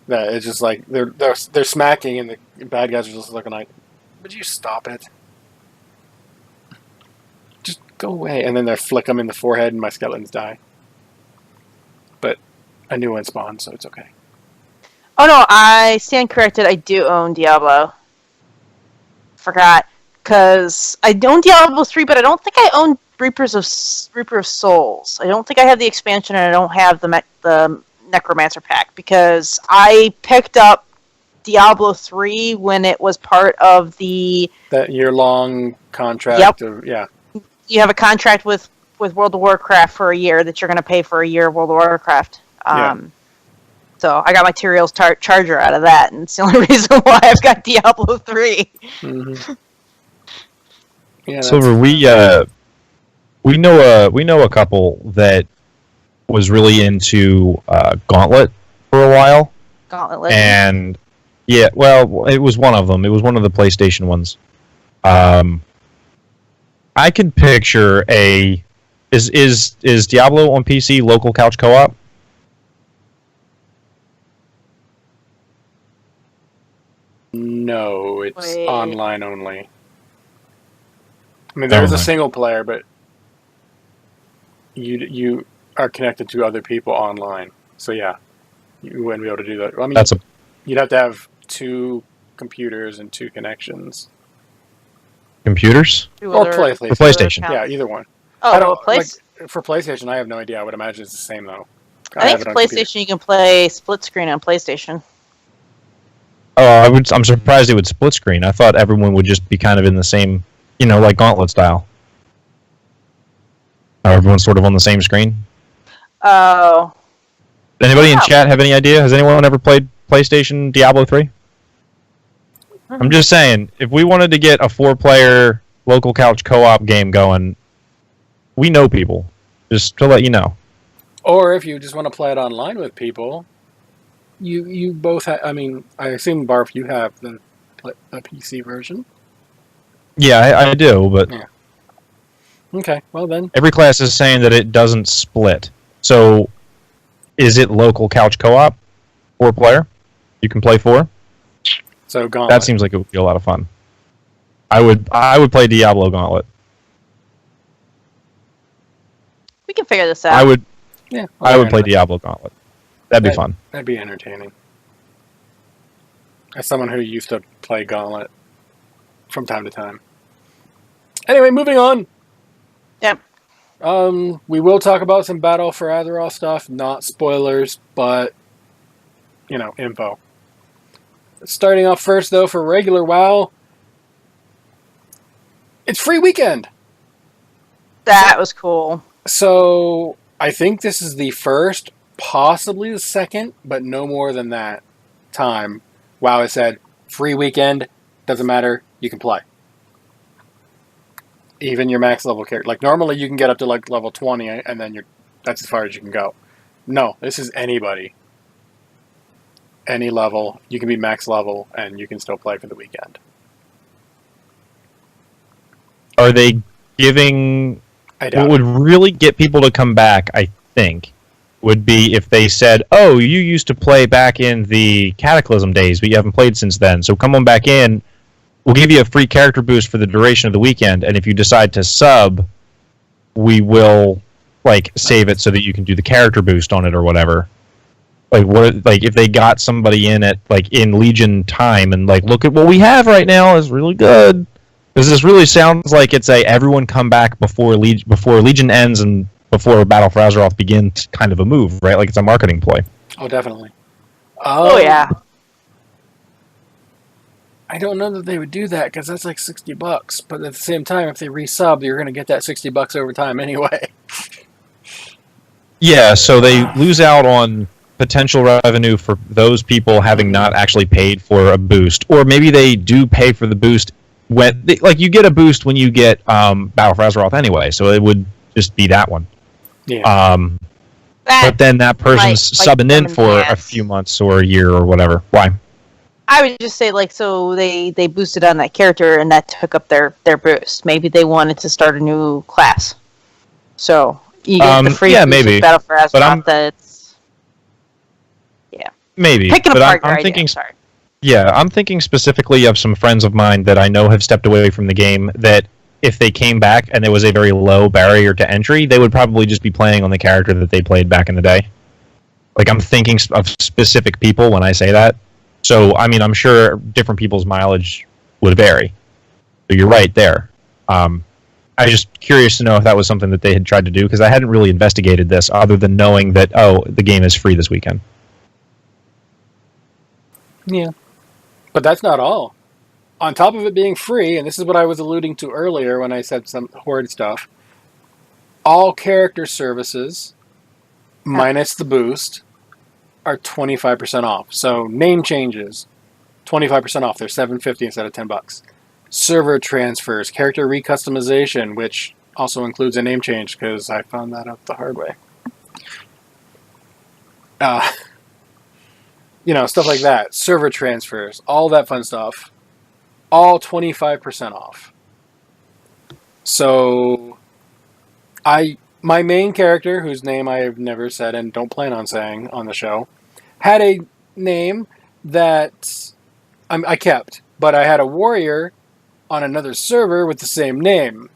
That it's just like they're smacking, and the bad guys are just looking like, "Would you stop it? Just go away!" And then they flick them in the forehead, and my skeletons die. But a new one spawned, so it's okay. Oh no, I stand corrected. I do own Diablo. Forgot, because I own Diablo 3, but I don't think I own Reaper of Souls. I don't think I have the expansion, and I don't have the Necromancer pack, because I picked up Diablo 3 when it was part of that year-long contract. Yep. You have a contract with World of Warcraft for a year that you're going to pay for a year of World of Warcraft. So I got my Tyrael's charger out of that, and it's the only reason why I've got Diablo 3. Mm-hmm. Yeah, Silver, we know a couple that was really into Gauntlet for a while. Gauntlet Legends? And yeah, well, it was one of them. It was one of the PlayStation ones. I can picture is Diablo on PC local couch co-op? No, it's online only. I mean, there's a single player, but you are connected to other people online. So yeah, you wouldn't be able to do that. I mean, you'd have to have 2 computers and 2 connections. Computers? Or PlayStation. For PlayStation. Yeah, either one. Oh, I don't, like, for PlayStation, I have no idea. I would imagine it's the same though. I think for PlayStation you can play split screen on PlayStation. Oh, I'm surprised it would split screen. I thought everyone would just be kind of in the same, like Gauntlet style. Or everyone's sort of on the same screen. Oh. Anybody in chat have any idea? Has anyone ever played PlayStation Diablo 3? I'm just saying, if we wanted to get a 4-player local couch co-op game going, we know people. Just to let you know. Or if you just want to play it online with people, you both have. I mean, I assume Barf, you have the PC version. Yeah, I do, but yeah. Okay, well then. Every class is saying that it doesn't split. So, is it local couch co-op? 4-player? You can play 4? So Gauntlet. That seems like it would be a lot of fun. I would play Diablo Gauntlet. We can figure this out. I would play Diablo Gauntlet. That'd be fun. That'd be entertaining. As someone who used to play Gauntlet from time to time. Anyway, moving on. Yep. We will talk about some Battle for Azeroth stuff, not spoilers, but info. Starting off first, though, for regular WoW, it's free weekend. That was cool. So I think this is the first, possibly the second, but no more than that time WoW has said, free weekend, doesn't matter, you can play. Even your max level character. Like, normally you can get up to, like, level 20, and then that's as far as you can go. No, this is anybody. Any level, you can be max level, and you can still play for the weekend. Are they giving... What would really get people to come back, I think, would be if they said, oh, you used to play back in the Cataclysm days, but you haven't played since then, so come on back in, we'll give you a free character boost for the duration of the weekend, and if you decide to sub, we will, save it so that you can do the character boost on it or whatever. If they got somebody in at in Legion time and look at what we have right now is really good, because this really sounds like it's everyone come back before Legion ends and before Battle for Azeroth begins kind of a move, right? Like it's a marketing ploy. Oh, definitely. Oh yeah. I don't know that they would do that because that's like $60. But at the same time, if they resub, you're going to get that $60 over time anyway. Yeah, so they lose out on potential revenue for those people having not actually paid for a boost, or maybe they do pay for the boost when you get a boost when you get Battle for Azeroth anyway, so it would just be that one. Yeah. but then that person's subbing in for a few months or a year or whatever. Why? I would just say, like, so they boosted on that character and that took up their boost. Maybe they wanted to start a new class. So you get the free boost with Battle for Azeroth. That's maybe. Picking but apart I'm thinking. Sorry. Yeah, I'm thinking specifically of some friends of mine that I know have stepped away from the game that if they came back and there was a very low barrier to entry, they would probably just be playing on the character that they played back in the day. Like, I'm thinking of specific people when I say that. So, I mean, I'm sure different people's mileage would vary. So you're right there. I was just curious to know if that was something that they had tried to do, because I hadn't really investigated this other than knowing that, the game is free this weekend. Yeah. But that's not all. On top of it being free, and this is what I was alluding to earlier when I said some Horde stuff, all character services, minus the boost, are 25% off. So name changes, 25% off. They're $7.50 instead of $10. Server transfers, character recustomization, which also includes a name change because I found that out the hard way. Stuff like that. Server transfers, all that fun stuff. All 25% off. So, my main character, whose name I have never said and don't plan on saying on the show, had a name that I kept, but I had a warrior on another server with the same name.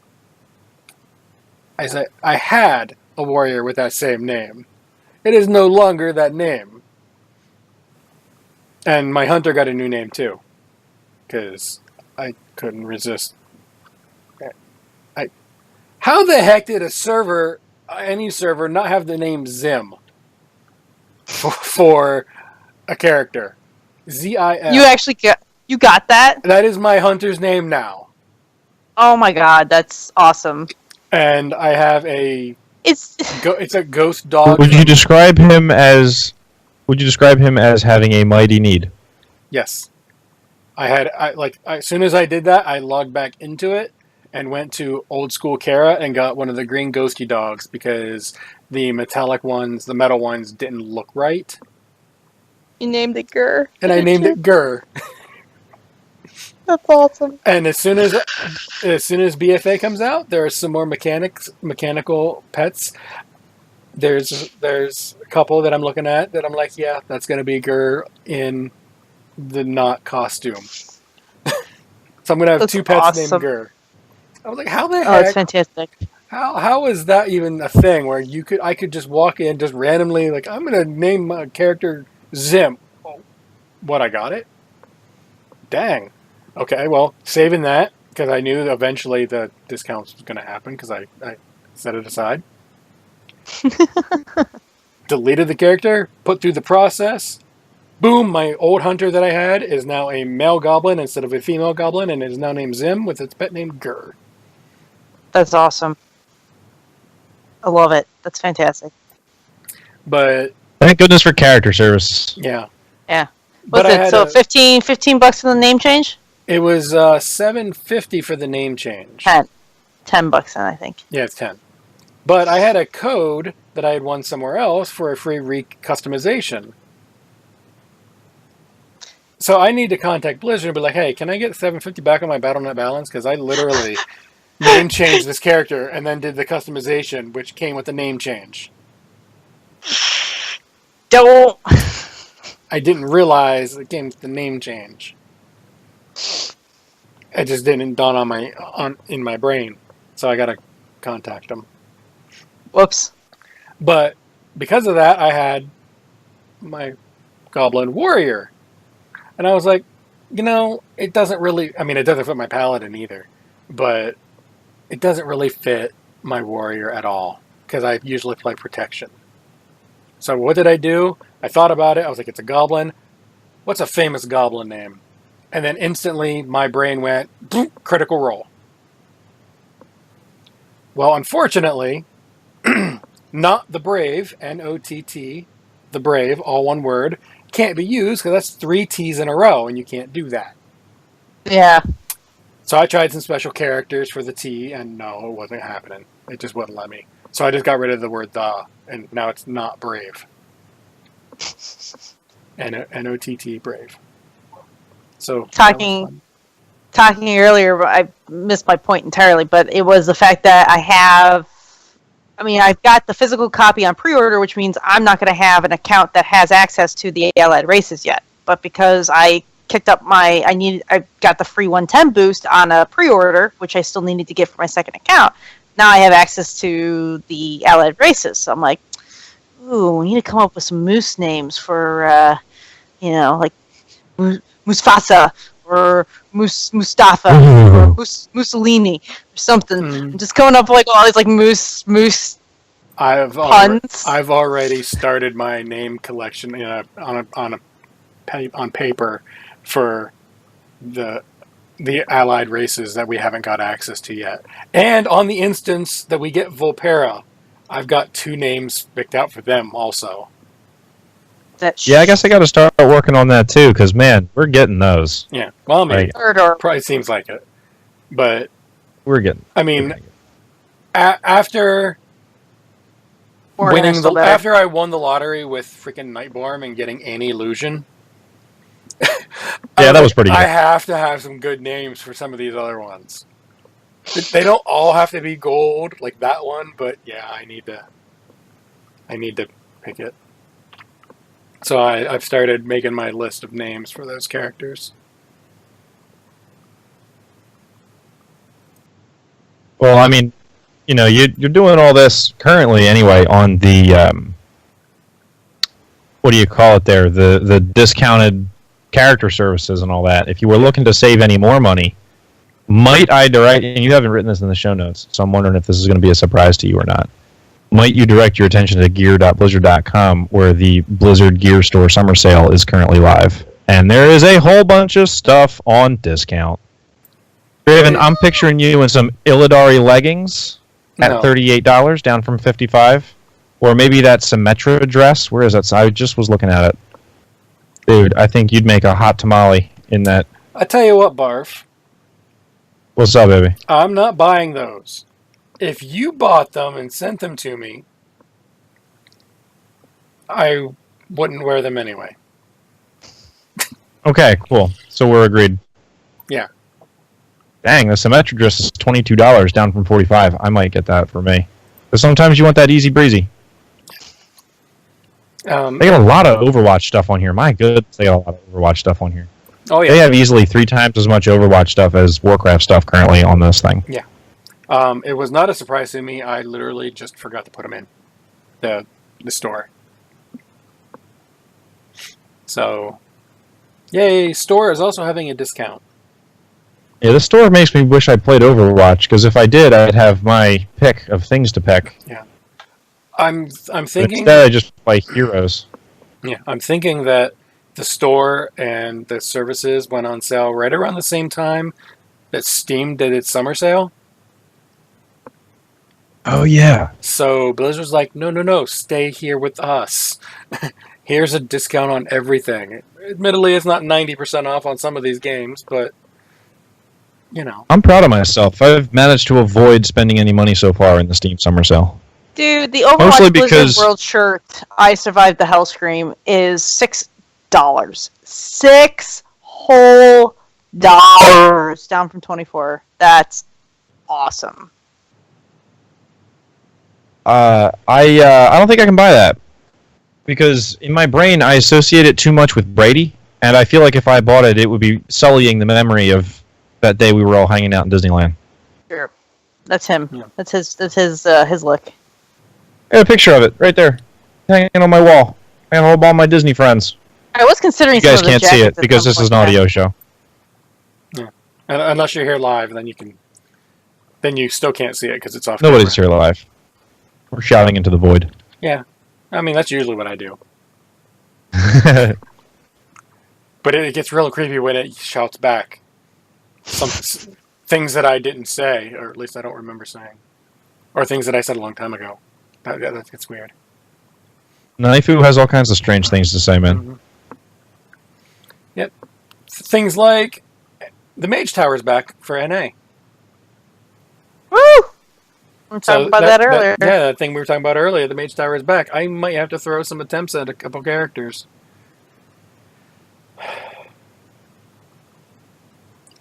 I said I had a warrior with that same name. It is no longer that name. And my hunter got a new name too, because I couldn't resist. How the heck did any server, not have the name Zim for a character? ZIM. You got that? That is my hunter's name now. Oh my god, that's awesome. And I have it's a ghost dog. Would you describe him as having a mighty need? Yes. As soon as I did that, I logged back into it and went to old school Kara and got one of the green ghosty dogs because the metal ones didn't look right. You named it Gur. And I named it Gur. That's awesome. And as soon as BFA comes out, there are some more mechanical pets. There's a couple that I'm looking at that I'm like, yeah, that's going to be Gur in the not costume. So I'm going to have two pets named Gur. I was like, how the heck? Oh, it's fantastic. How is that even a thing where I could just walk in just randomly, like, I'm going to name my character Zim. Oh, what, I got it? Dang. Okay, well, saving that because I knew eventually the discounts was going to happen because I set it aside. Deleted the character, put through the process. Boom, my old hunter that I had is now a male goblin instead of a female goblin and is now named Zim with its pet named Gur. That's awesome. I love it. That's fantastic. But thank goodness for character service. Yeah. Yeah. What's it? So $15 for the name change? It was $7.50 for the name change. $10 then, I think. Yeah, it's 10. But I had a code that I had won somewhere else for a free recustomization. So I need to contact Blizzard and be like, hey, can I get $7.50 back on my Battle.net balance? Because I literally name changed this character and then did the customization, which came with the name change. Don't. I didn't realize it came with the name change. It just didn't dawn in my brain. So I got to contact them. Whoops. But because of that, I had my Goblin Warrior. And I was like, it doesn't really... it doesn't fit my Paladin either. But it doesn't really fit my Warrior at all. Because I usually play Protection. So what did I do? I thought about it. I was like, it's a Goblin. What's a famous Goblin name? And then instantly, my brain went, Critical Role. Well, unfortunately... Not the Brave, N-O-T-T, the Brave, all one word, can't be used because that's 3 T's in a row, and you can't do that. Yeah. So I tried some special characters for the T, and no, it wasn't happening. It just wouldn't let me. So I just got rid of the word "the," and now it's not brave. N-O-T-T, brave. So Talking earlier, but I missed my point entirely, but it was the fact that I've got the physical copy on pre-order, which means I'm not going to have an account that has access to the Allied races yet. But because I kicked up I got the free 110 boost on a pre-order, which I still needed to get for my second account. Now I have access to the Allied races. So I'm like, ooh, we need to come up with some moose names for, like Mufasa or Mustafa or Mussolini or something. I'm just coming up with like all these like moose puns. I've already started my name collection on paper for the Allied races that we haven't got access to yet. And on the instance that we get Volpera, I've got 2 names picked out for them also. Yeah, I guess I got to start working on that too, because man, we're getting those. Yeah, well, maybe. Right. Probably seems like it, but we're getting. I mean, after after I won the lottery with freaking Nightborn and getting any illusion. Yeah, that was pretty good. I have to have some good names for some of these other ones. They don't all have to be gold like that one, but yeah, I need to pick it. So I've started making my list of names for those characters. Well, I mean, you're doing all this currently anyway on the what do you call it there? The discounted character services and all that. If you were looking to save any more money, might I direct, and you haven't written this in the show notes, so I'm wondering if this is going to be a surprise to you or not. Might you direct your attention to gear.blizzard.com, where the Blizzard Gear Store Summer Sale is currently live. And there is a whole bunch of stuff on discount. Raven, I'm picturing you in some Illidari leggings at $38, down from $55. Or maybe that Symmetra dress. Where is that? I just was looking at it. Dude, I think you'd make a hot tamale in that. I tell you what, Barf. What's up, baby? I'm not buying those. If you bought them and sent them to me, I wouldn't wear them anyway. Okay, cool. So we're agreed. Yeah. Dang, the Symmetra dress is $22, down from $45. I might get that for me. But sometimes you want that easy breezy. They got a lot of Overwatch stuff on here. My goodness, they got a lot of Overwatch stuff on here. Oh yeah. They have easily 3 times as much Overwatch stuff as Warcraft stuff currently on this thing. Yeah. It was not a surprise to me. I literally just forgot to put them in the store. So, yay! Store is also having a discount. Yeah, the store makes me wish I played Overwatch, because if I did, I'd have my pick of things to pick. Yeah. I'm thinking. Instead, I just play heroes. Yeah, I'm thinking that the store and the services went on sale right around the same time that Steam did its summer sale. Oh, yeah. So Blizzard's like, no, stay here with us. Here's a discount on everything. Admittedly, it's not 90% off on some of these games, but, I'm proud of myself. I've managed to avoid spending any money so far in the Steam summer sale. Dude, the Overwatch Blizzard World shirt, I Survived the Hellscream, is $6. $6 whole dollars, down from $24. That's awesome. I don't think I can buy that, because in my brain I associate it too much with Brady, and I feel like if I bought it, it would be sullying the memory of that day we were all hanging out in Disneyland. Sure, that's him. Yeah. That's his look. I got a picture of it right there, hanging on my wall. I got a whole bunch of my Disney friends. I was considering. You guys can't see it because this is an audio show. Yeah, and unless you're here live, then you still can't see it because it's off. Nobody's here live. We're shouting into the void. Yeah. I mean, that's usually what I do. But it gets real creepy when it shouts back some things that I didn't say, or at least I don't remember saying. Or things that I said a long time ago. That gets weird. Naifu has all kinds of strange things to say, man. Mm-hmm. Yep. Things like the Mage Tower's back for NA. Woo! We talked about that earlier. That thing we were talking about earlier, the Mage Tower is back. I might have to throw some attempts at a couple characters.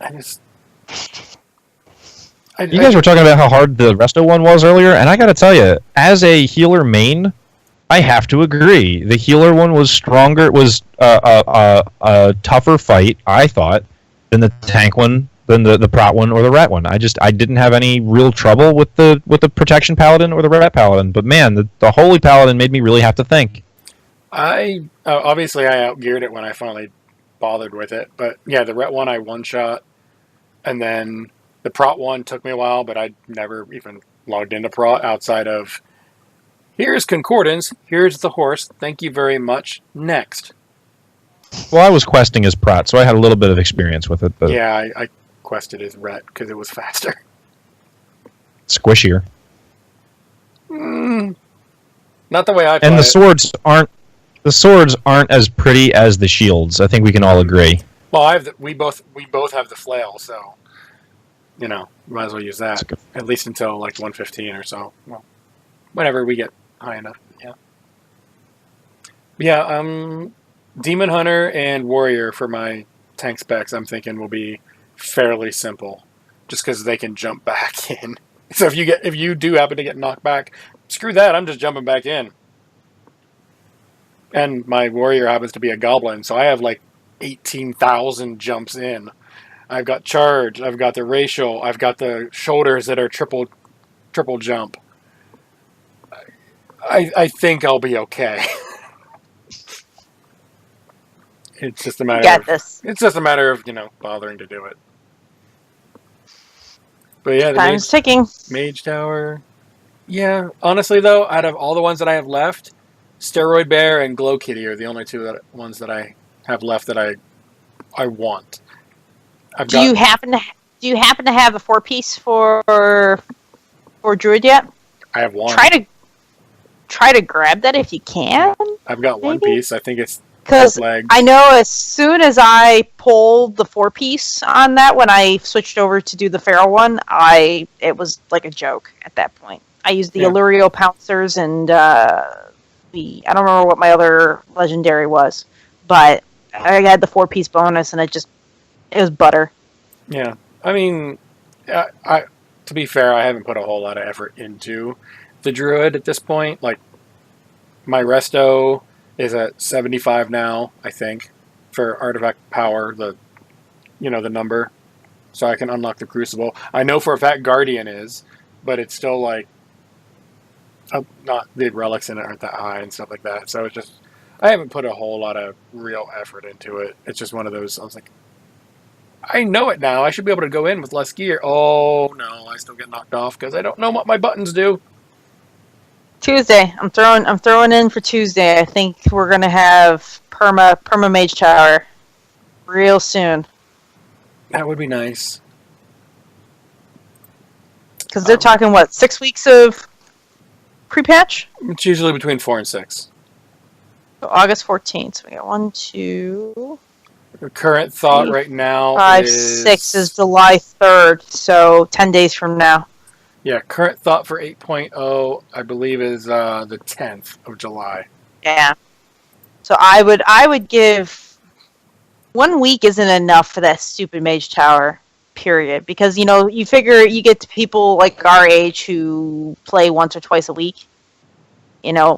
You guys were talking about how hard the Resto one was earlier, and I gotta tell you, as a healer main, I have to agree. The healer one was stronger. It was a tougher fight, I thought, than the tank one, than the Prot one or the Ret one. I didn't have any real trouble with the Protection Paladin or the Ret Paladin. But man, the Holy Paladin made me really have to think. Obviously I outgeared it when I finally bothered with it, but yeah, the Ret one I one shot, and then the Prot one took me a while, but I never even logged into Prot outside of, here's Concordance, here's the horse, thank you very much, next. Well, I was questing as Prot, so I had a little bit of experience with it. But yeah, I quested as Ret because it was faster. Squishier. Not the way I play and the it. swords aren't as pretty as the shields. I think we can all agree. Well, we both have the flail, so might as well use that at least until like 115 or so. Well, whenever we get high enough, yeah. Demon Hunter and Warrior for my tank specs, I'm thinking will be fairly simple, just because they can jump back in. So if you do happen to get knocked back, screw that. I'm just jumping back in. And my Warrior happens to be a Goblin, so I have like 18,000 jumps in. I've got charge, I've got the racial, I've got the shoulders that are triple jump. I think I'll be okay. It's just a matter of bothering to do it. But yeah, the time's ticking. Mage Tower. Yeah, honestly though, out of all the ones that I have left, Steroid Bear and Glow Kitty are the only ones that I have left that I want. Do you happen to have a 4-piece for Druid yet? I have one. Try to grab that if you can. I've got one piece. I think it's because I know as soon as I pulled the 4-piece on that when I switched over to do the Feral one, it was like a joke at that point. I used the Illurio Pouncers and I don't remember what my other legendary was, but I had the 4-piece bonus and it was butter. Yeah, I mean, to be fair, I haven't put a whole lot of effort into the Druid at this point. Like, my Resto is at 75 now, I think, for Artifact Power, the number, so I can unlock the Crucible. I know for a fact Guardian is, but it's still like, not the relics in it aren't that high and stuff like that. So it's just, I haven't put a whole lot of real effort into it. It's just one of those, I was like, I know it now. I should be able to go in with less gear. Oh, no, I still get knocked off because I don't know what my buttons do. Tuesday. I'm throwing in for Tuesday. I think we're going to have Perma Mage Tower real soon. That would be nice. Because they're talking, 6 weeks of pre-patch? It's usually between 4 and 6. So August 14th. So we got 1, 2... The current thought right now 5, is... 6 is July 3rd, so 10 days from now. Yeah, current thought for 8.0, I believe, is the 10th of July. Yeah. So I would give... 1 week isn't enough for that stupid Mage Tower, period. Because, you figure you get to people like our age who play once or twice a week.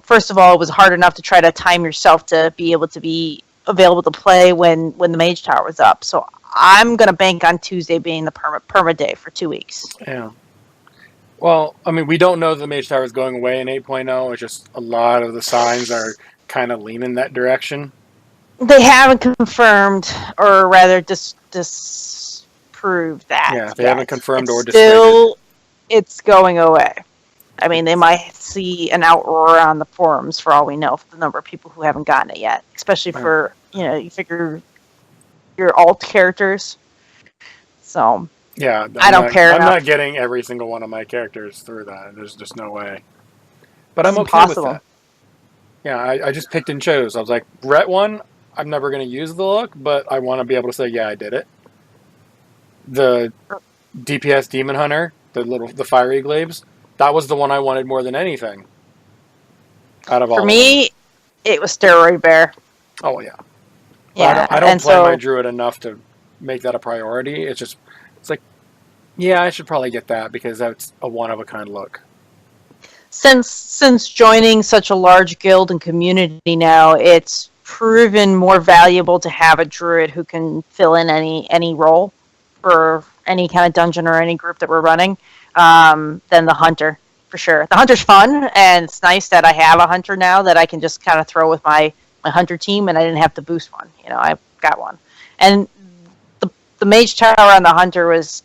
First of all, it was hard enough to try to time yourself to be able to be available to play when the Mage Tower was up. So I'm going to bank on Tuesday being the perma day for 2 weeks. Yeah. Well, I mean, we don't know the Mage Tower is going away in 8.0. It's just a lot of the signs are kind of leaning that direction. They haven't confirmed, or rather disproved that. Yeah, they haven't confirmed or disputed. It's going away. I mean, they might see an outroar on the forums for all we know for the number of people who haven't gotten it yet. Especially for, you figure your alt characters. So, yeah, I don't care. I'm not getting every single one of my characters through that. There's just no way. But I'm okay with that. Yeah, I just picked and chose. I was like, Ret 1, I'm never going to use the look, but I want to be able to say, yeah, I did it. The DPS Demon Hunter, the fiery glaives, That was the one I wanted more than anything. Out of all For me, it was Steroid Bear. Oh, yeah. Yeah, I don't and play so my druid enough to make that a priority. It's like, yeah, I should probably get that because that's a one-of-a-kind look. since joining such a large guild and community now, it's proven more valuable to have a druid who can fill in any role for any kind of dungeon or any group that we're running than the hunter, for sure. The hunter's fun, and it's nice that I have a hunter now that I can just kind of throw with my hunter team, and I didn't have to boost one. You know, I've got one. And the mage tower on the hunter was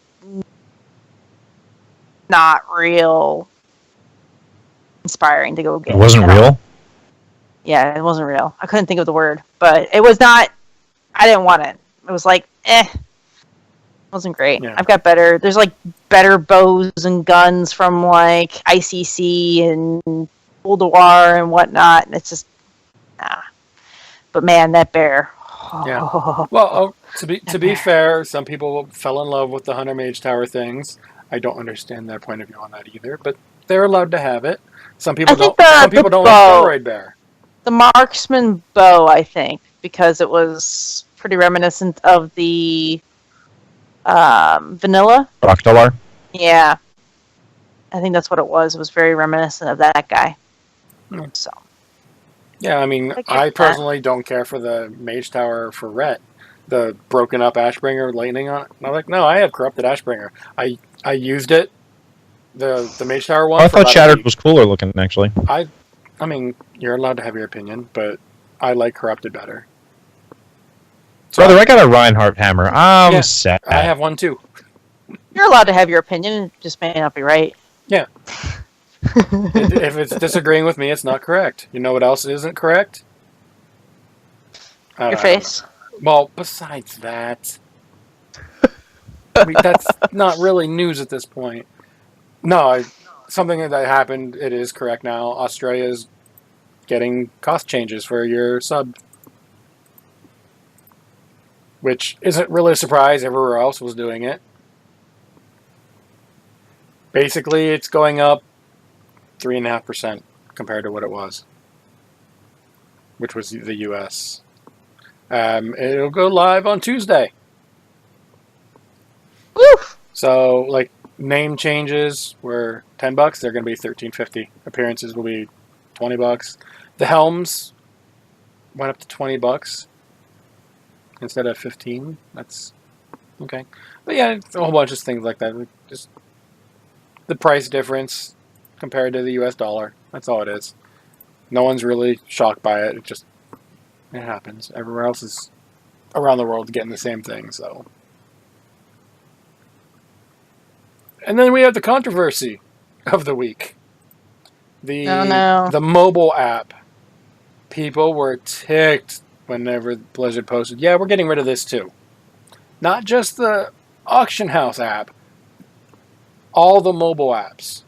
not real inspiring to go get. It wasn't real? Yeah, it wasn't real. I couldn't think of the word, but it was not. I didn't want it. It was like, It wasn't great. Yeah. I've got better. There's like better bows and guns from like ICC and Buldoir and whatnot. And it's just, nah. But man, that bear. Yeah. Well, to be fair, some people fell in love with the Hunter Mage Tower things. I don't understand their point of view on that either, but they're allowed to have it. Some people don't. Some people don't like Steroid Bear. The marksman bow, I think, because it was pretty reminiscent of the vanilla. Rockdalar? Yeah. I think that's what it was. It was very reminiscent of that guy. So. Yeah, I mean, I personally don't care for the Mage Tower for Rhett. The broken up Ashbringer lightning on it. And I'm like, no, I have corrupted Ashbringer. I used it. The Mage Tower one. I thought Shattered was cooler looking, actually. I mean, you're allowed to have your opinion, but I like corrupted better. So Brother, I got a Reinhardt hammer. I'm sad. I have one too. You're allowed to have your opinion, it just may not be right. Yeah. If it's disagreeing with me, it's not correct. You know what else isn't correct? Your face. Well, besides that, that's not really news at this point. No, something that happened, it is correct now. Australia's getting cost changes for your sub. Which isn't really a surprise. Everywhere else was doing it. Basically, it's going up 3.5% compared to what it was, which was the U.S. It'll go live on Tuesday. Woo! So, like, name changes were $10. They're going to be $13.50. Appearances will be $20. The helms went up to $20 instead of 15. That's okay. But yeah, it's a whole bunch of things like that. Just the price difference compared to the US dollar. That's all it is. No one's really shocked by it. It happens. Everywhere else is around the world getting the same thing, so. And then we have the controversy of the week. The mobile app. People were ticked whenever Blizzard posted, yeah, we're getting rid of this too. Not just the auction house app. All the mobile apps.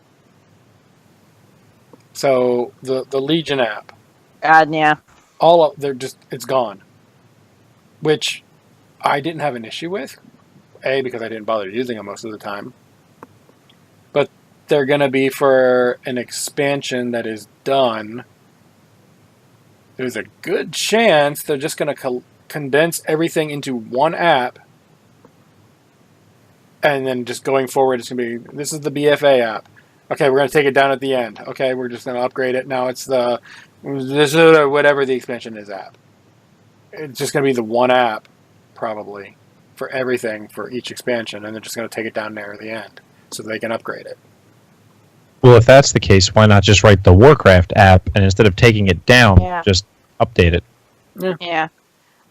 So the Legion app. God, yeah. It's gone. Which I didn't have an issue with. A, because I didn't bother using them most of the time. But they're going to be for an expansion that is done. There's a good chance they're just going to condense everything into one app. And then just going forward, it's going to be, this is the BFA app. Okay, we're going to take it down at the end. Okay, we're just going to upgrade it. Now it's whatever the expansion is app. It's just going to be the one app, probably, for everything for each expansion. And they're just going to take it down there at the end so they can upgrade it. Well, if that's the case, why not just write the Warcraft app and instead of taking it down, just update it? Yeah.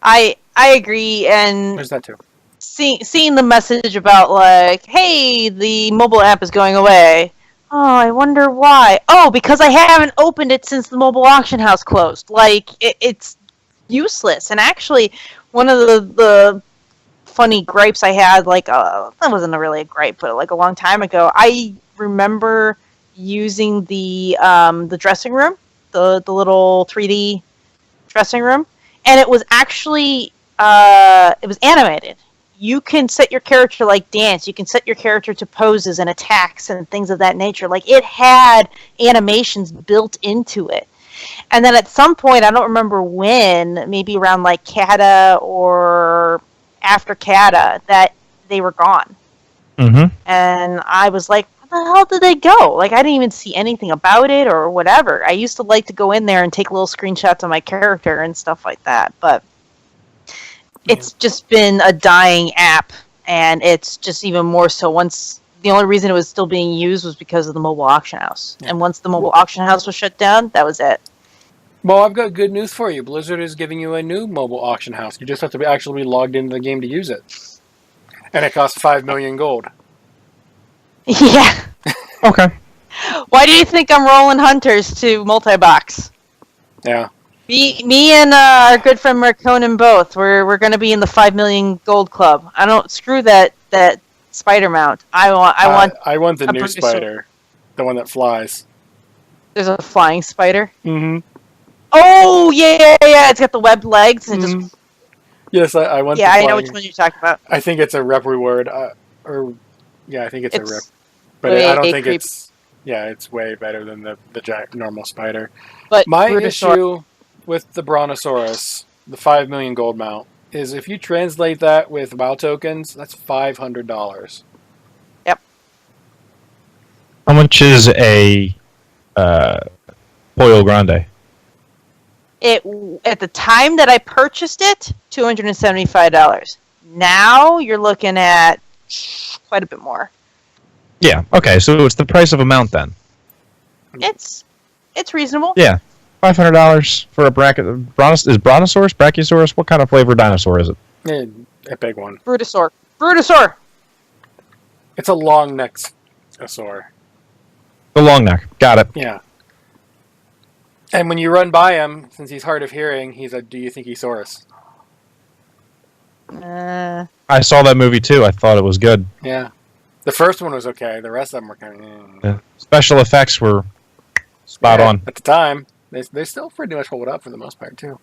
I agree, and there's that too. Seeing the message about like, hey, the mobile app is going away. Oh, I wonder why. Oh, because I haven't opened it since the mobile auction house closed. Like, it's useless. And actually, one of the funny gripes I had, like, that wasn't really a gripe, but like a long time ago, I remember using the dressing room, the little 3D dressing room, and it was actually it was animated. you can set your character like dance. You can set your character to poses and attacks and things of that nature. Like, it had animations built into it. And then at some point, I don't remember when, maybe around like Kata or after Kata, that they were gone. Mm-hmm. And I was like, where the hell did they go? Like, I didn't even see anything about it or whatever. I used to like to go in there and take little screenshots of my character and stuff like that. But it's just been a dying app, and it's just even more so once the only reason it was still being used was because of the mobile auction house. Yeah. And once the mobile auction house was shut down, that was it. Well, I've got good news for you. Blizzard is giving you a new mobile auction house. You just have to actually be logged into the game to use it. And it costs 5 million gold. Yeah. Okay. Why do you think I'm rolling hunters to multi-box? Yeah. Me and our good friend Marconin both. We're going to be in the 5 million gold club. I don't screw that spider mount. I want the new spider, the one that flies. There's a flying spider. Mm-hmm. Oh yeah. It's got the webbed legs and just. Yes, I want. Yeah, I know which one you're talking about. I think it's a rep reward, I think it's a rep, but I don't think it's. Yeah, it's way better than the giant normal spider. But my issue with the Brontosaurus, the 5 million gold mount, is if you translate that with WoW tokens, that's $500. Yep. How much is a Pollo Grande? It at the time that I purchased it, $275. Now you're looking at quite a bit more. Yeah. Okay. So it's the price of a mount then. It's reasonable. Yeah. $500 for a bracket. Is Brontosaurus, Brachiosaurus? What kind of flavor dinosaur is it? Yeah, a big one. Brutosaur. It's a long neck saur. The long neck. Got it. Yeah. And when you run by him, since he's hard of hearing, he's a "Do you think he's Saurus?" I saw that movie too. I thought it was good. Yeah. The first one was okay. The rest of them were kind of... Yeah. Special effects were spot on. At the time. They still pretty much hold up for the most part, too.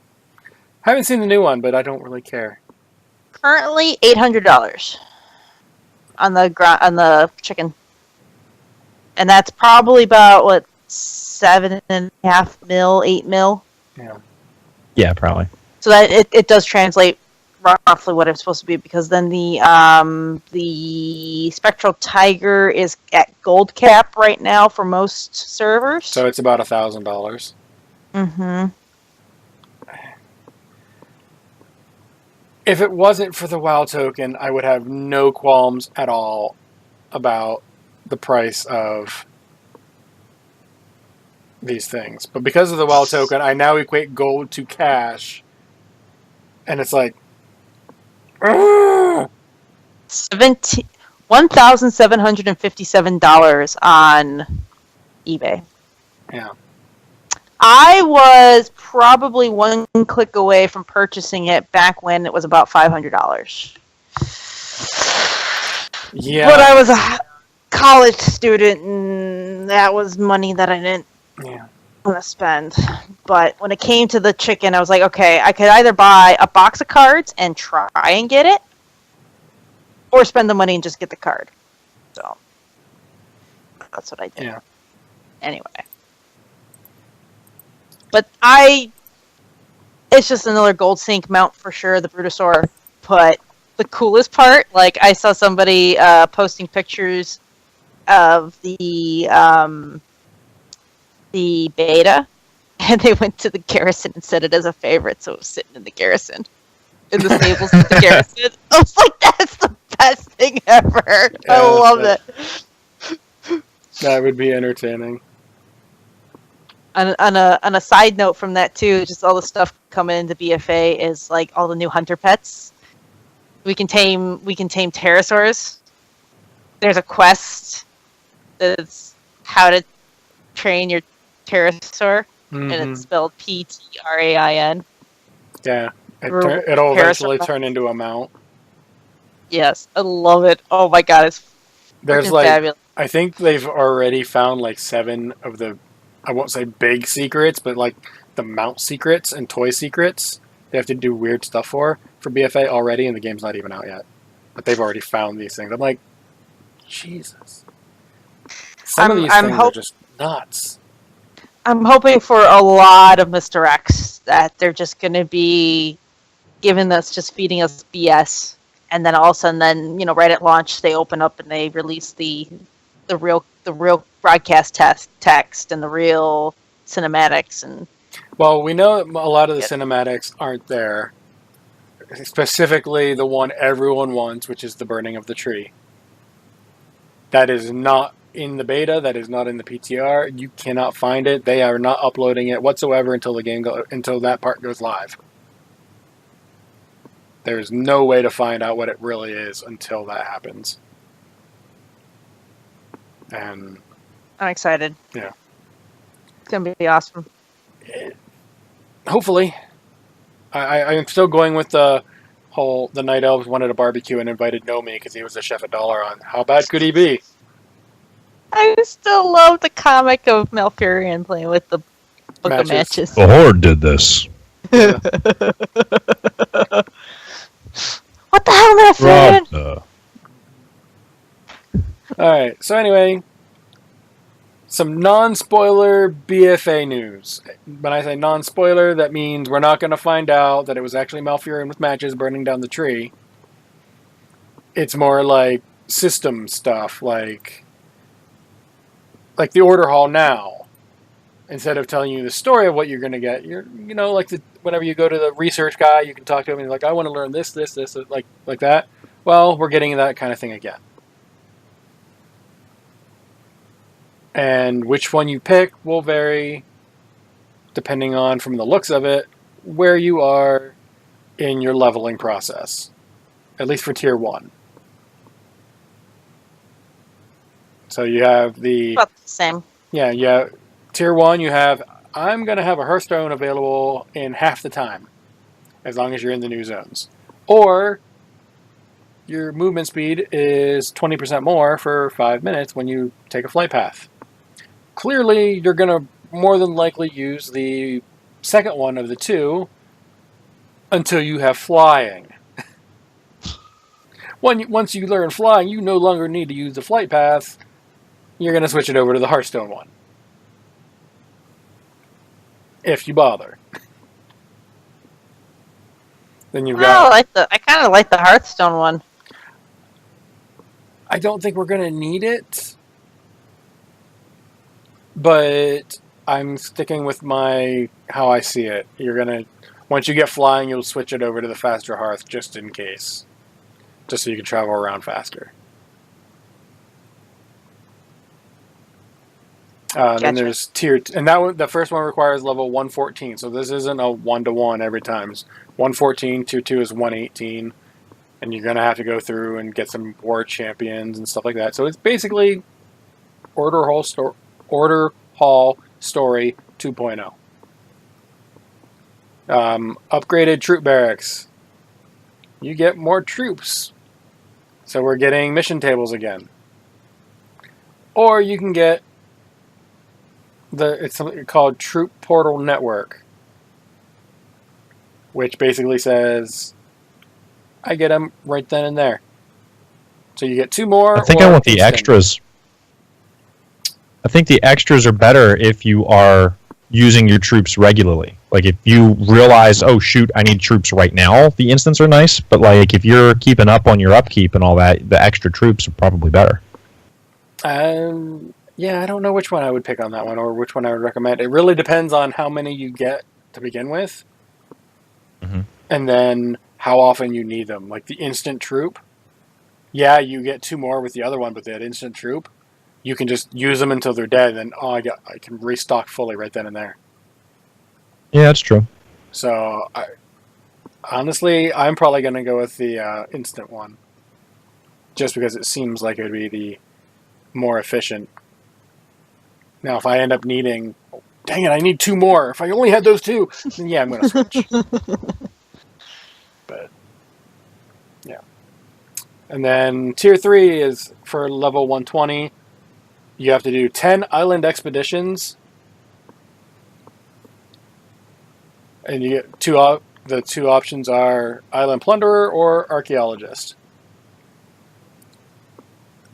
I haven't seen the new one, but I don't really care. Currently, $800 on the chicken. And that's probably about, 7.5 mil, 8 mil? Yeah. Yeah, probably. So that it does translate roughly what it's supposed to be, because then the Spectral Tiger is at gold cap right now for most servers. So it's about $1,000. Mm-hmm. If it wasn't for the WoW token, I would have no qualms at all about the price of these things. But because of the WoW token, I now equate gold to cash. And it's like... $1,757 on eBay. Yeah. I was probably one click away from purchasing it back when it was about $500. Yeah. But I was a college student, and that was money that I didn't want to spend. But when it came to the chicken, I was like, okay, I could either buy a box of cards and try and get it, or spend the money and just get the card. So that's what I did. Yeah. Anyway. But it's just another gold sync mount for sure, the Brutosaur. But the coolest part, like, I saw somebody posting pictures of the beta, and they went to the garrison and set it as a favorite, so it was sitting in the garrison. In the stables with the garrison. I was like, that's the best thing ever. Yeah, I love it. That would be entertaining. On a side note from that too, just all the stuff coming into BFA is like all the new hunter pets. We can tame pterosaurs. There's a quest that's how to train your pterosaur, and it's spelled PTRAIN. Yeah, it'll eventually turn into a mount. Yes, I love it. Oh my god, it's fabulous. I think they've already found like 7 of the, I won't say big secrets, but like the mount secrets and toy secrets they have to do weird stuff for BFA already, and the game's not even out yet. but they've already found these things. I'm like, Jesus. Some of these I'm things are just nuts. I'm hoping for a lot of Mr. X, that they're just going to be giving us, just feeding us BS, and then all of a sudden, then right at launch, they open up and they release the real broadcast text and the real cinematics. And Well, we know that a lot of the cinematics aren't there. Specifically, the one everyone wants, which is the burning of the tree. That is not in the beta. That is not in the PTR. You cannot find it. They are not uploading it whatsoever until until that part goes live. There's no way to find out what it really is until that happens. And I'm excited. Yeah, it's gonna be awesome. Hopefully, I'm still going with the Night Elves wanted a barbecue and invited Nomi because he was a chef at Dalaran. How bad could he be? I still love the comic of Malfurion playing with the book of matches. The Horde did this. Yeah. What the hell, Malfurion? Alright, so anyway, some non-spoiler BFA news. When I say non-spoiler, that means we're not going to find out that it was actually Malfurion with matches burning down the tree. It's more like system stuff, like the Order Hall now. Instead of telling you the story of what you're going to get, whenever you go to the research guy, you can talk to him and you're like, I want to learn this, like that. Well, we're getting that kind of thing again. And which one you pick will vary depending on, from the looks of it, where you are in your leveling process. At least for Tier 1. So you have About the same. Yeah. Tier 1, you have, I'm going to have a Hearthstone available in half the time, as long as you're in the new zones. Or your movement speed is 20% more for 5 minutes when you take a flight path. Clearly, you're going to more than likely use the second one of the two until you have flying. Once you learn flying, you no longer need to use the flight path. You're going to switch it over to the Hearthstone one. If you bother. Then you've got... I kind of like the Hearthstone one. I don't think we're going to need it. But I'm sticking with how I see it. You're going to... Once you get flying, you'll switch it over to the faster Hearth, just in case. Just so you can travel around faster. Gotcha. Then there's tier, and the first one requires level 114. So this isn't a 1-to-1 every time. It's 114. Tier 2 is 118, and you're gonna have to go through and get some war champions and stuff like that. So it's basically Order Hall Story 2.0. Upgraded troop barracks. You get more troops. So we're getting mission tables again. Or you can get it's something called Troop Portal Network, which basically says, I get them right then and there. So you get 2 more. I think I want the extras. I think the extras are better if you are using your troops regularly. Like if you realize, oh shoot, I need troops right now, the instants are nice, but like if you're keeping up on your upkeep and all that, the extra troops are probably better. Yeah, I don't know which one I would pick on that one, or which one I would recommend. It really depends on how many you get to begin with, and then how often you need them. Like the instant troop, yeah, you get 2 more with the other one, but that instant troop, you can just use them until they're dead, and I can restock fully right then and there. Yeah, that's true. So, honestly, I'm probably going to go with the instant one, just because it seems like it would be the more efficient. Now, if I end up needing, dang it, I need 2 more. If I only had those 2, then yeah, I'm going to switch. But, yeah. And then Tier 3 is for level 120. You have to do 10 island expeditions. And you get the 2 options are Island Plunderer or Archaeologist.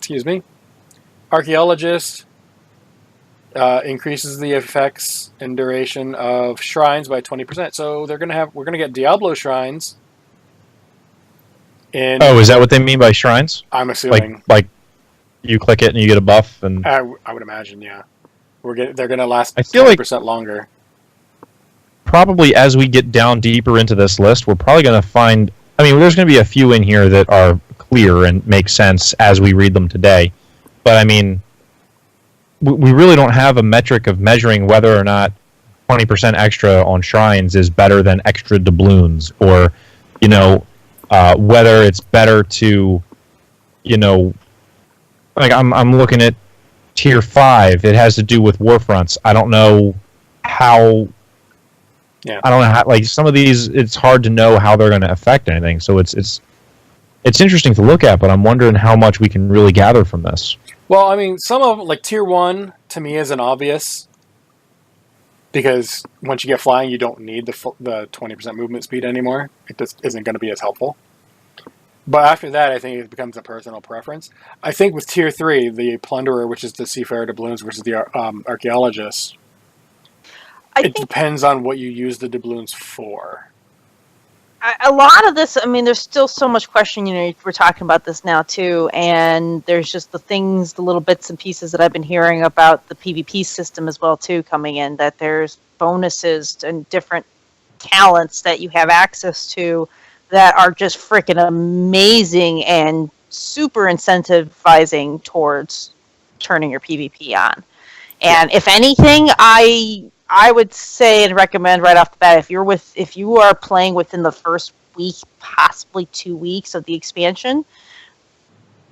excuse me. Archaeologist increases the effects and duration of shrines by 20%. So we're gonna get Diablo shrines. Oh, is that what they mean by shrines? I'm assuming. Like you click it and you get a buff, and I would imagine, yeah. They're gonna last I feel 20% longer. Probably as we get down deeper into this list, we're probably going to find... I mean, there's going to be a few in here that are clear and make sense as we read them today. But, I mean, we really don't have a metric of measuring whether or not 20% extra on shrines is better than extra doubloons, or, whether it's better to, like I'm looking at Tier 5. It has to do with Warfronts. I don't know how... Yeah. I don't know how, like, some of these, it's hard to know how they're going to affect anything. So it's interesting to look at, but I'm wondering how much we can really gather from this. Well, I mean, some of, like, Tier 1, to me, isn't obvious. Because once you get flying, you don't need the 20% movement speed anymore. It just isn't going to be as helpful. But after that, I think it becomes a personal preference. I think with Tier 3, the Plunderer, which is the Seafarer Doubloons versus the Archaeologist, it depends on what you use the doubloons for. A lot of this, I mean, there's still so much question, we're talking about this now too, and there's just the little bits and pieces that I've been hearing about the PvP system as well too coming in, that there's bonuses and different talents that you have access to that are just freaking amazing and super incentivizing towards turning your PvP on. And if anything, I would say and recommend right off the bat, if you are playing within the first week, possibly 2 weeks of the expansion,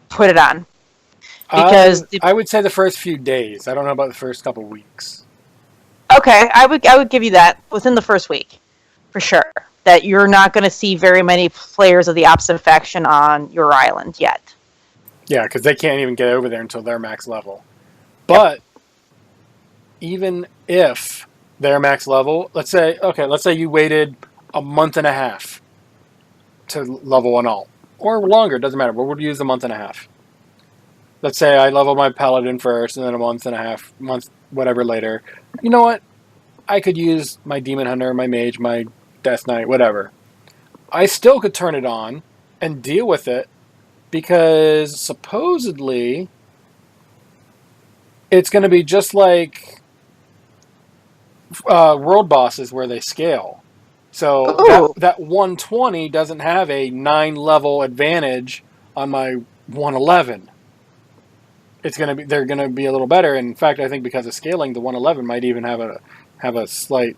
put it on. Because I would say the first few days. I don't know about the first couple weeks. Okay, I would give you that within the first week, for sure. That you're not going to see very many players of the opposite faction on your island yet. Yeah, because they can't even get over there until they're max level. But even if they're max level, let's say you waited a month and a half to level an alt, or longer, doesn't matter, but we'll use a month and a half. Let's say I leveled my paladin first, and then a month and a half, whatever later. You know what? I could use my demon hunter, my mage, my death knight, whatever. I still could turn it on and deal with it, because supposedly it's going to be just like world bosses where they scale. So that 120 doesn't have a 9 level advantage on my 111. They're going to be a little better. In fact, I think because of scaling, the 111 might even have a slight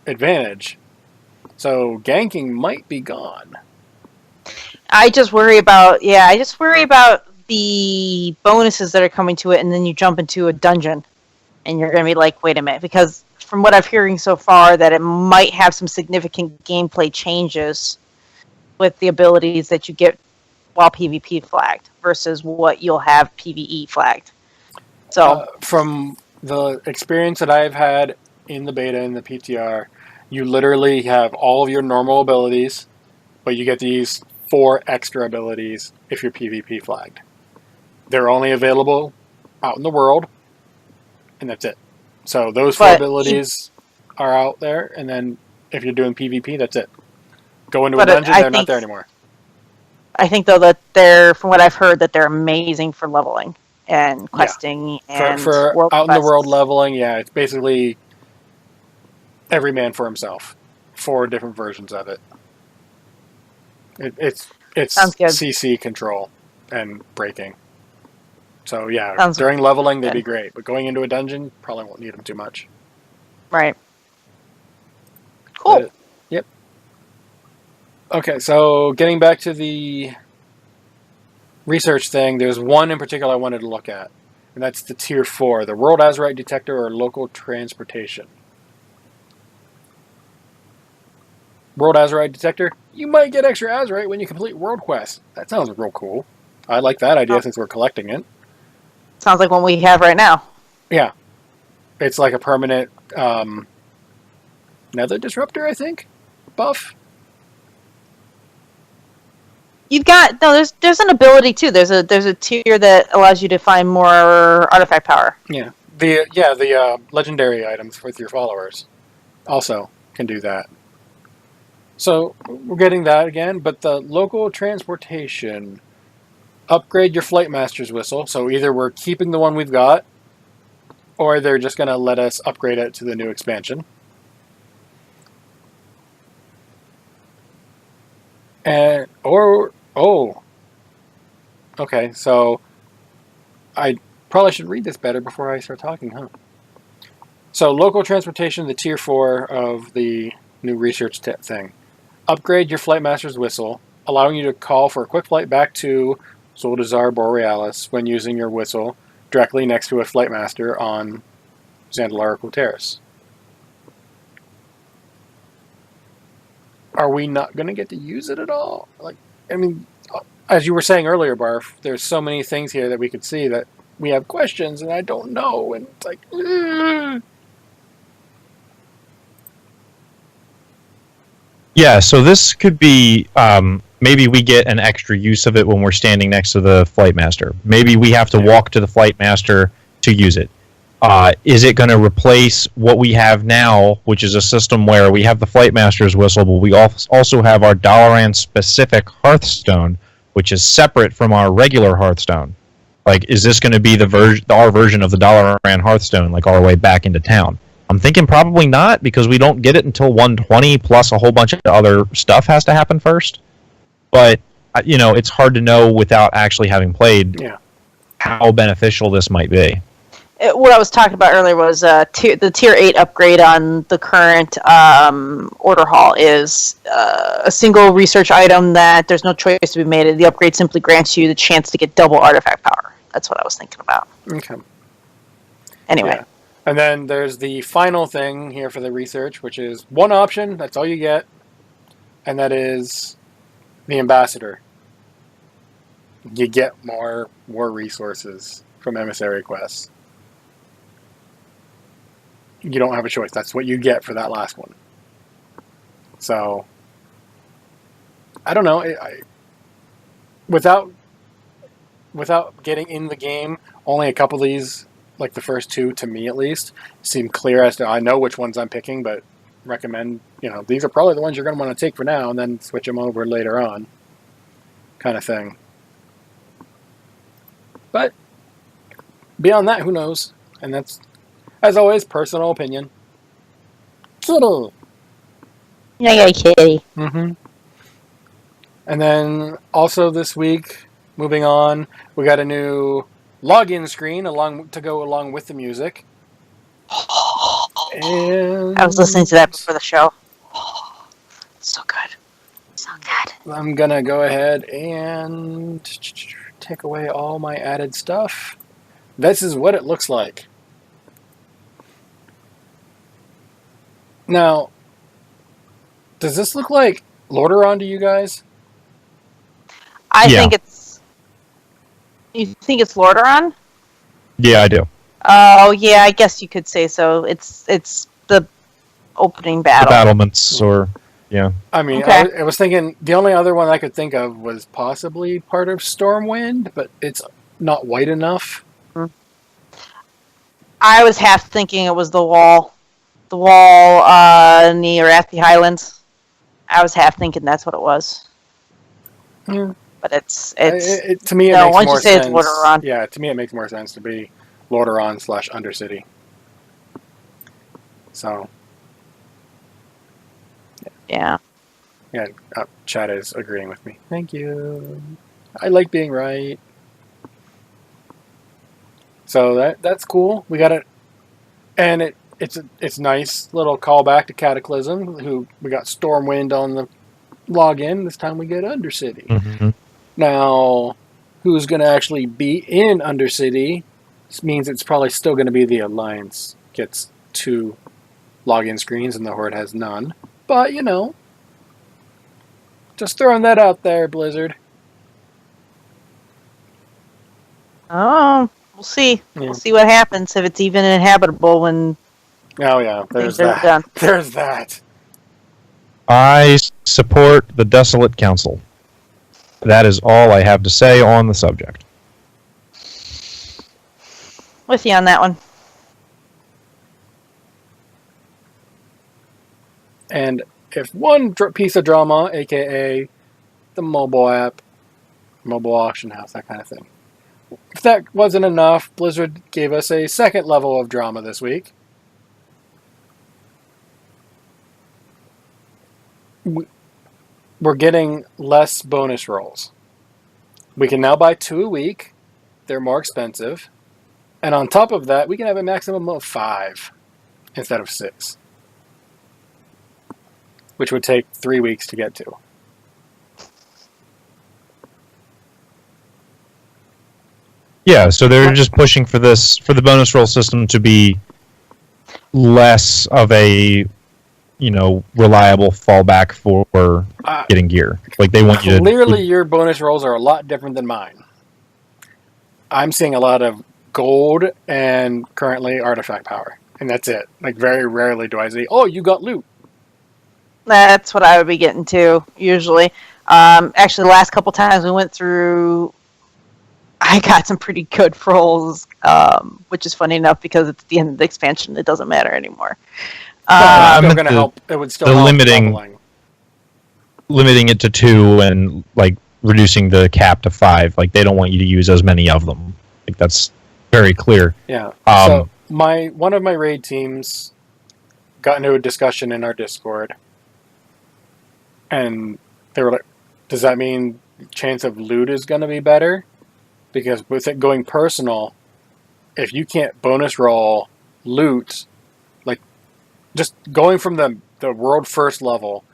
advantage. So ganking might be gone. I just worry about the bonuses that are coming to it, and then you jump into a dungeon, and you're going to be like, wait a minute, because from what I'm hearing so far, that it might have some significant gameplay changes with the abilities that you get while PvP flagged versus what you'll have PvE flagged. So, from the experience that I've had in the beta and the PTR, you literally have all of your normal abilities, but you get these 4 extra abilities if you're PvP flagged. They're only available out in the world, and that's it. So those 4 abilities are out there, and then if you're doing PvP, that's it. Go into a dungeon, they're not there anymore. I think, though, that from what I've heard, that they're amazing for leveling and questing and for world out quests. in the world leveling. Yeah, it's basically every man for himself. 4 different versions of it. It's Sounds good. CC control and breaking. So yeah, Sounds during leveling they'd good. be great, but going into a dungeon probably won't need them too much. Right. Cool. Yep. Okay, so getting back to the research thing, there's one in particular I wanted to look at, and that's the Tier 4, the World Azurite Detector or Local Transportation. World Azurite Detector, you might get extra Azurite when you complete world quests. That sounds real cool. I like that idea since we're collecting it. Sounds like one we have right now. Yeah. It's like a permanent Nether Disruptor, I think, buff. You've got there's an ability too. There's a tier that allows you to find more artifact power. Yeah. The legendary items with your followers also can do that. So we're getting that again, but the local transportation, upgrade your Flight Master's whistle. So either we're keeping the one we've got, or they're just going to let us upgrade it to the new expansion. Okay, so I probably should read this better before I start talking, huh? So local transportation, the tier 4 of the new research thing. Upgrade your Flight Master's whistle, allowing you to call for a quick flight back to Zuldazar Borealis when using your whistle directly next to a Flight Master on Zandalarical Terrace. Are we not going to get to use it at all? As you were saying earlier, Barf, there's so many things here that we could see that we have questions, and I don't know, and it's like... Yeah, so this could be... maybe we get an extra use of it when we're standing next to the Flight Master. Maybe we have to walk to the Flight Master to use it. Is it going to replace what we have now, which is a system where we have the Flight Master's whistle, but we also have our Dalaran-specific Hearthstone, which is separate from our regular Hearthstone? Like, is this going to be our version of the Dalaran Hearthstone, like all the way back into town? I'm thinking probably not, because we don't get it until 120, plus a whole bunch of other stuff has to happen first. But, it's hard to know without actually having played how beneficial this might be. What I was talking about earlier was the tier 8 upgrade on the current order hall is a single research item that there's no choice to be made. The upgrade simply grants you the chance to get double artifact power. That's what I was thinking about. Okay. Anyway. Yeah. And then there's the final thing here for the research, which is one option. That's all you get. And that is the ambassador. You get more resources from emissary quests. You don't have a choice. That's what you get for that last one. So, I don't know. Without getting in the game, only a couple of these, like the first two, to me at least, seem clear as to I know which ones I'm picking, but recommend, these are probably the ones you're going to want to take for now, and then switch them over later on, kind of thing. But beyond that, who knows? And that's, as always, personal opinion. Kitty. Yeah, kitty. Mm-hmm. And then also this week, moving on, we got a new login screen to go along with the music. And I was listening to that before the show. So good. So good. I'm going to go ahead and take away all my added stuff. This is what it looks like. Now, does this look like Lordaeron to you guys? I think it's... You think it's Lordaeron? Yeah, I do. Oh, yeah, I guess you could say so. It's the opening battle. The battlements, or... Yeah. I mean, okay. I was thinking the only other one I could think of was possibly part of Stormwind, but it's not white enough. I was half thinking it was the wall in the Arathi Highlands. I was half thinking that's what it was. Yeah. But it's to me, it makes once more you say sense. It's Lordaeron. Yeah, to me, it makes more sense to be Lordaeron / Undercity. So. Yeah. Yeah, chat is agreeing with me. Thank you. I like being right. So that's cool. We got it, and it's nice little callback to Cataclysm. Who we got Stormwind on the login. This time we get Undercity. Mm-hmm. Now, who's going to actually be in Undercity? This means it's probably still going to be the Alliance gets 2 login screens and the Horde has none. But, just throwing that out there, Blizzard. Oh, we'll see. Yeah. We'll see what happens if it's even inhabitable when Oh, yeah, there's things are that. done. There's that. I support the Desolate Council. that is all I have to say on the subject. With you on that one. And if one piece of drama, aka the mobile app, mobile auction house, that kind of thing, if that wasn't enough, Blizzard gave us a second level of drama this week. We're getting less bonus rolls. We can now buy 2 a week. They're more expensive. And on top of that, we can have a maximum of 5 instead of 6. Which would take 3 weeks to get to. Yeah, so they're just pushing for the bonus roll system to be less of a, reliable fallback for getting gear. Like they want you to. Clearly, your bonus rolls are a lot different than mine. I'm seeing a lot of gold and currently artifact power, and that's it. Like very rarely do I see, oh, you got loot. That's what I would be getting to usually. Actually, the last couple times we went through, I got some pretty good rolls, which is funny enough because it's the end of the expansion. It doesn't matter anymore. It's still going to help. It would still help limiting it to 2 and like reducing the cap to 5. Like they don't want you to use as many of them. Like that's very clear. Yeah. So one of my raid teams got into a discussion in our Discord, and they were like, "Does that mean chance of loot is going to be better? Because with it going personal, if you can't bonus roll loot, like just going from the world first level,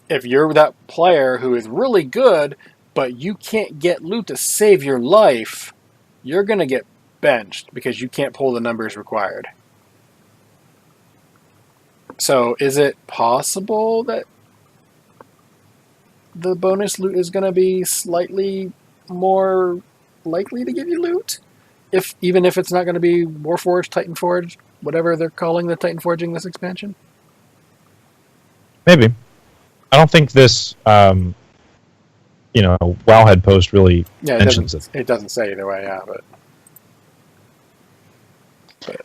if you're that player who is really good, but you can't get loot to save your life, you're going to get benched because you can't pull the numbers required." So is it possible that the bonus loot is going to be slightly more likely to give you loot? Even if it's not going to be Warforged, Titanforged, whatever they're calling the Titanforging this expansion? Maybe. I don't think this, Wowhead post really mentions it. It doesn't say either way, yeah, but...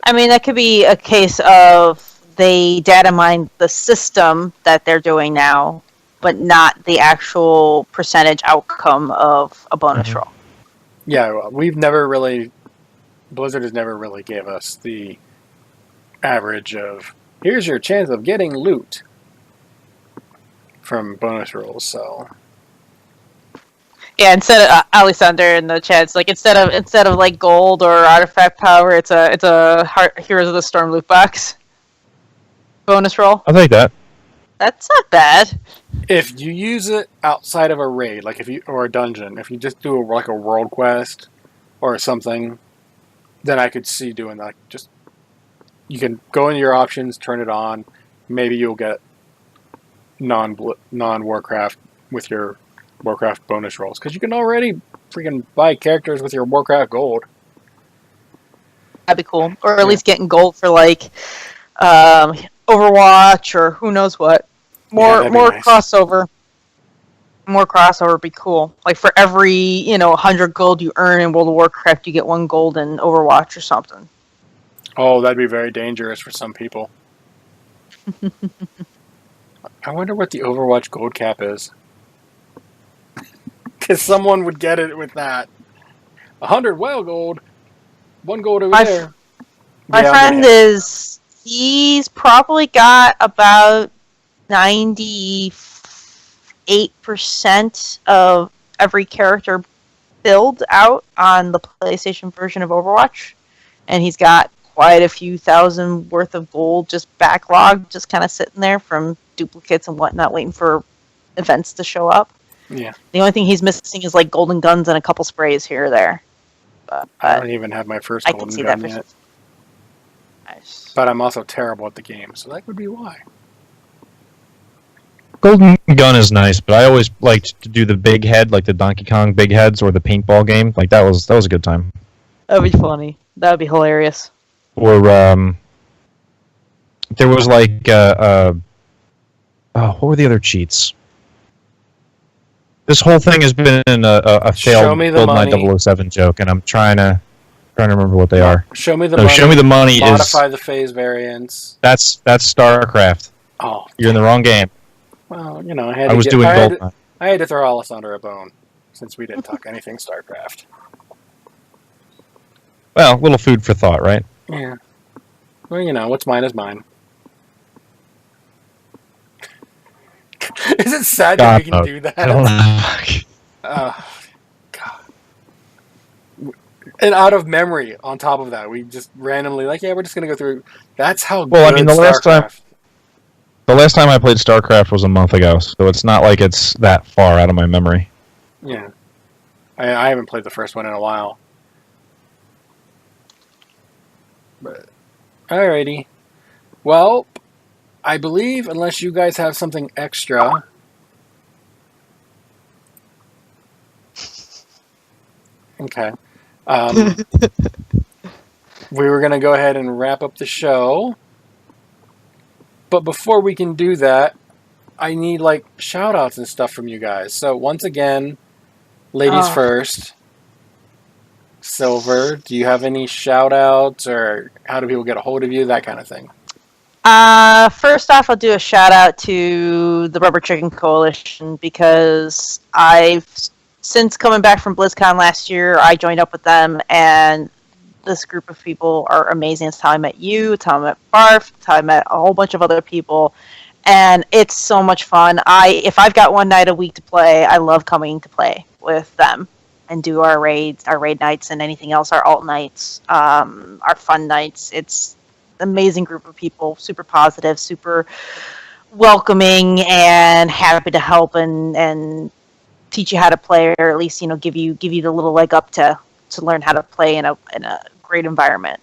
I mean, that could be a case of they data mine the system that they're doing now, but not the actual percentage outcome of a bonus roll. Yeah, Blizzard has never really gave us the average of, here's your chance of getting loot from bonus rolls, so... Yeah, instead of Alexander in the chat, it's like instead of like gold or artifact power, it's a Heroes of the Storm loot box bonus roll. I'll take that. That's not bad. If you use it outside of a raid, like or a dungeon, if you just do like a world quest or something, then I could see doing that. Just you can go into your options, turn it on. Maybe you'll get non-Warcraft with your Warcraft bonus rolls, because you can already freaking buy characters with your Warcraft gold. That'd be cool, or at least getting gold for like Overwatch or who knows what. More nice. Crossover. More crossover would be cool. Like for every 100 gold you earn in World of Warcraft, you get 1 gold in Overwatch or something. Oh, that'd be very dangerous for some people. I wonder what the Overwatch gold cap is. Because someone would get it with that. 100 WoW gold, 1 gold over there. My friend he's probably got about 98% of every character build out on the PlayStation version of Overwatch. And he's got quite a few thousand worth of gold just backlogged, just kind of sitting there from duplicates and whatnot, waiting for events to show up. Yeah. The only thing he's missing is like golden guns and a couple sprays here or there. But I don't even have my first golden gun yet. Nice. But I'm also terrible at the game, so that would be why. Golden gun is nice, but I always liked to do the big head, like the Donkey Kong big heads or the paintball game. Like that was a good time. That would be funny. That would be hilarious. Or there was like what were the other cheats? This whole thing has been a Show failed me the money. GoldenEye 007 joke, and I'm trying to remember what they are. Show me the No, money. Show Me the Money Modify the phase variants. That's StarCraft. Oh, You're in the wrong game. well, you know, I was doing GoldenEye. I had to throw Alice under a bone since we didn't talk anything StarCraft. Well, a little food for thought, right? Yeah. Well, you know, what's mine is mine. Is it sad that we can do that? I don't know. God. And out of memory, on top of that, we just randomly we're just gonna go through. That's how. Well, I good mean, the last StarCraft. time I played StarCraft was a month ago, so it's not like it's that far out of my memory. Yeah, I haven't played the first one in a while. But alrighty, well, I believe unless you guys have something extra. Okay. We were going to go ahead and wrap up the show. But before we can do that, I need shout outs and stuff from you guys. So once again, ladies first. Silver, do you have any shout outs or how do people get a hold of you? That kind of thing. First off, I'll do a shout out to the Rubber Chicken Coalition because since coming back from BlizzCon last year, I joined up with them, and this group of people are amazing. It's how I met you, it's how I met Barf, it's how I met a whole bunch of other people, and it's so much fun. If I've got one night a week to play, I love coming to play with them and do our raid nights and anything else, our alt nights, our fun nights. It's an amazing group of people, super positive, super welcoming, and happy to help and teach you how to play, or at least give you the little leg up to learn how to play in a great environment.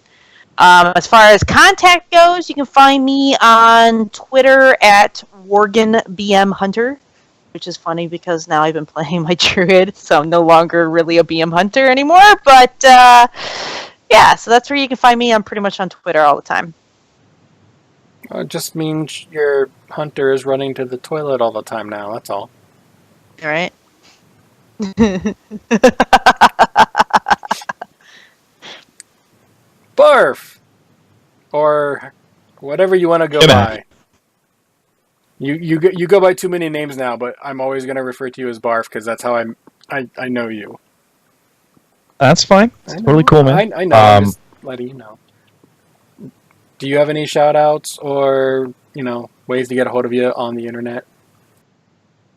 As far as contact goes, you can find me on Twitter at WorgenBMHunter, which is funny because now I've been playing my druid, so I'm no longer really a BM hunter anymore. But yeah, so that's where you can find me. I'm pretty much on Twitter all the time. It just means your hunter is running to the toilet all the time now. That's all. All right. Barf, or whatever you want to go by. You go by too many names now, but I'm always going to refer to you as Barf because that's how I know you. That's fine. It's totally cool, man. I know. I'm just letting you know. Do you have any shout outs or ways to get a hold of you on the internet?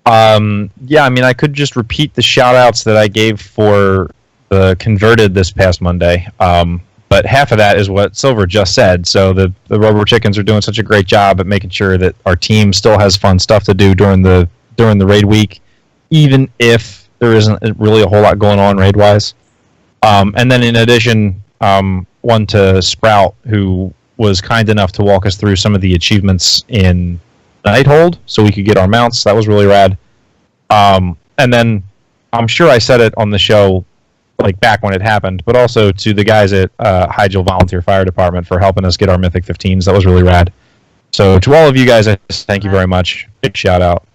Yeah, I mean, I could just repeat the shout outs that I gave for the Converted this past Monday. But half of that is what Silver just said. So the Rubber Chickens are doing such a great job at making sure that our team still has fun stuff to do during the raid week, even if there isn't really a whole lot going on raid wise. And then in addition, one to Sprout, who was kind enough to walk us through some of the achievements in Nighthold, so we could get our mounts. That was really rad. And then I'm sure I said it on the show back when it happened, but also to the guys at Hygel Volunteer Fire Department for helping us get our Mythic 15s. That was really rad. So to all of you guys, I just thank you very much. Big shout out.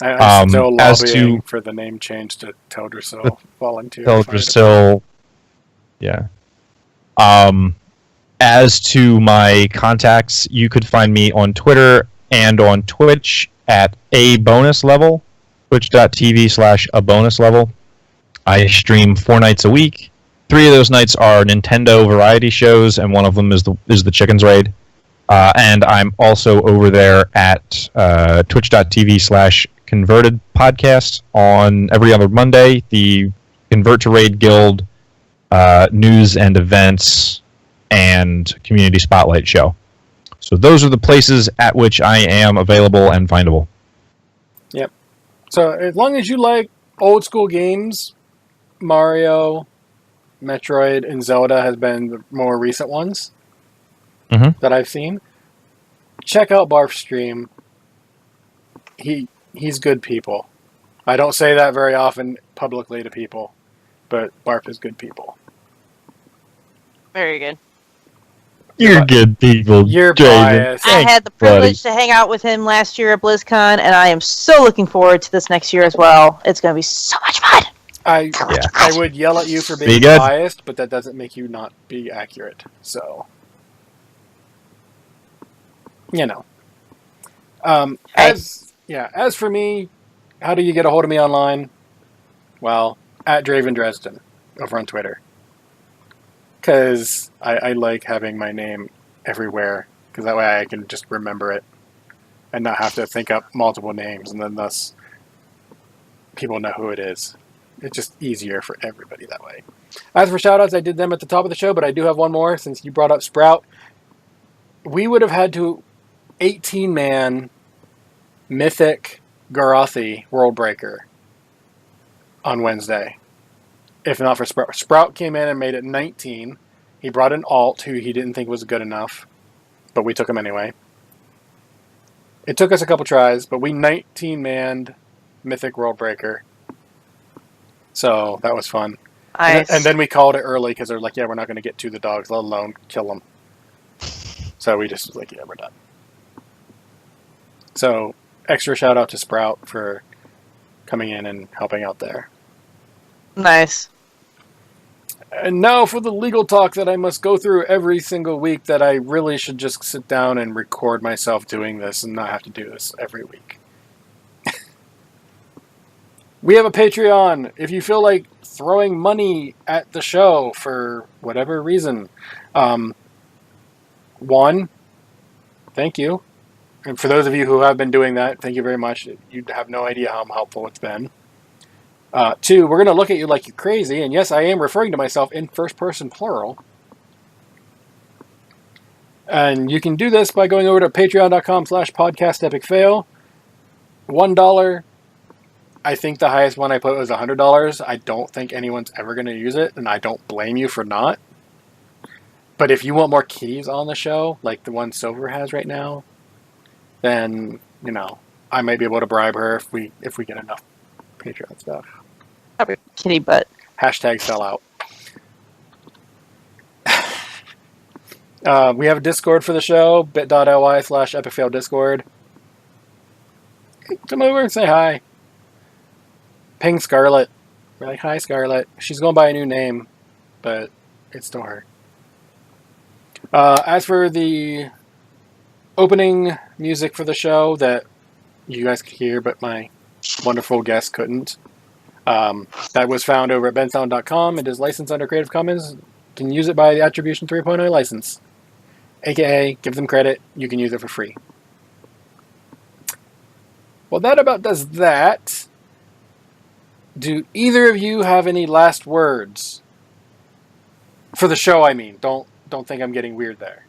I'm still lobbying for the name change to Teldrassil Volunteer Teldrassil, yeah. As to my contacts, you could find me on Twitter and on Twitch at a bonus level, twitch.tv/a bonus level. I stream 4 nights a week. 3 of those nights are Nintendo variety shows, and one of them is the Chickens Raid. And I'm also over there at twitch.tv/converted podcast on every other Monday, the Convert to Raid Guild news and events and community spotlight show. So those are the places at which I am available and findable. Yep. So as long as you like old school games, Mario, Metroid, and Zelda has been the more recent ones that I've seen. Check out Barf's stream. He's good people. I don't say that very often publicly to people, but Barf is good people. Very good. You're good people. You're Jason. biased. I Thanks, had the privilege to hang out with him last year at BlizzCon, and I am so looking forward to this next year as well. It's going to be so much fun. I would yell at you for being good. biased, but that doesn't make you not be accurate. So, you know. As for me, how do you get a hold of me online? Well, at Draven Dresden over on Twitter. Because I like having my name everywhere, because that way I can just remember it and not have to think up multiple names, and then thus people know who it is. It's just easier for everybody that way. As for shoutouts, I did them at the top of the show, but I do have one more since you brought up Sprout. We would have had to 18-man Mythic Garathi World Breaker on Wednesday. If not for Sprout. Sprout came in and made it 19. He brought an alt who he didn't think was good enough, but we took him anyway. It took us a couple tries, but we 19-manned Mythic World Breaker. So that was fun. Nice. And then we called it early because they're like, yeah, we're not going to get to the dogs, let alone kill them. So we just was like, yeah, we're done. So extra shout out to Sprout for coming in and helping out there. Nice. And now for the legal talk that I must go through every single week, that I really should just sit down and record myself doing this and not have to do this every week. We have a Patreon. If you feel like throwing money at the show for whatever reason, one, thank you. And for those of you who have been doing that, thank you very much. You have no idea how helpful it's been. Two, we're going to look at you like you're crazy. And yes, I am referring to myself in first person plural. And you can do this by going over to patreon.com/podcastepicfail. $1. I think the highest one I put was $100. I don't think anyone's ever going to use it, and I don't blame you for not. But if you want more kitties on the show, like the one Silver has right now, then, you know, I might be able to bribe her if we get enough Patreon stuff. Kitty butt. Hashtag sell out. We have a Discord for the show, bit.ly/epicfaildiscord. Come over and say hi. Ping Scarlet. We're like, hi, Scarlet. She's going by a new name, but it's still her. As for the opening music for the show that you guys could hear, but my wonderful guest couldn't, that was found over at bensound.com. It is licensed under Creative Commons. You can use it by the Attribution 3.0 license. AKA, give them credit, you can use it for free. Well, that about does that. Do either of you have any last words? For the show, I mean. Don't think I'm getting weird there.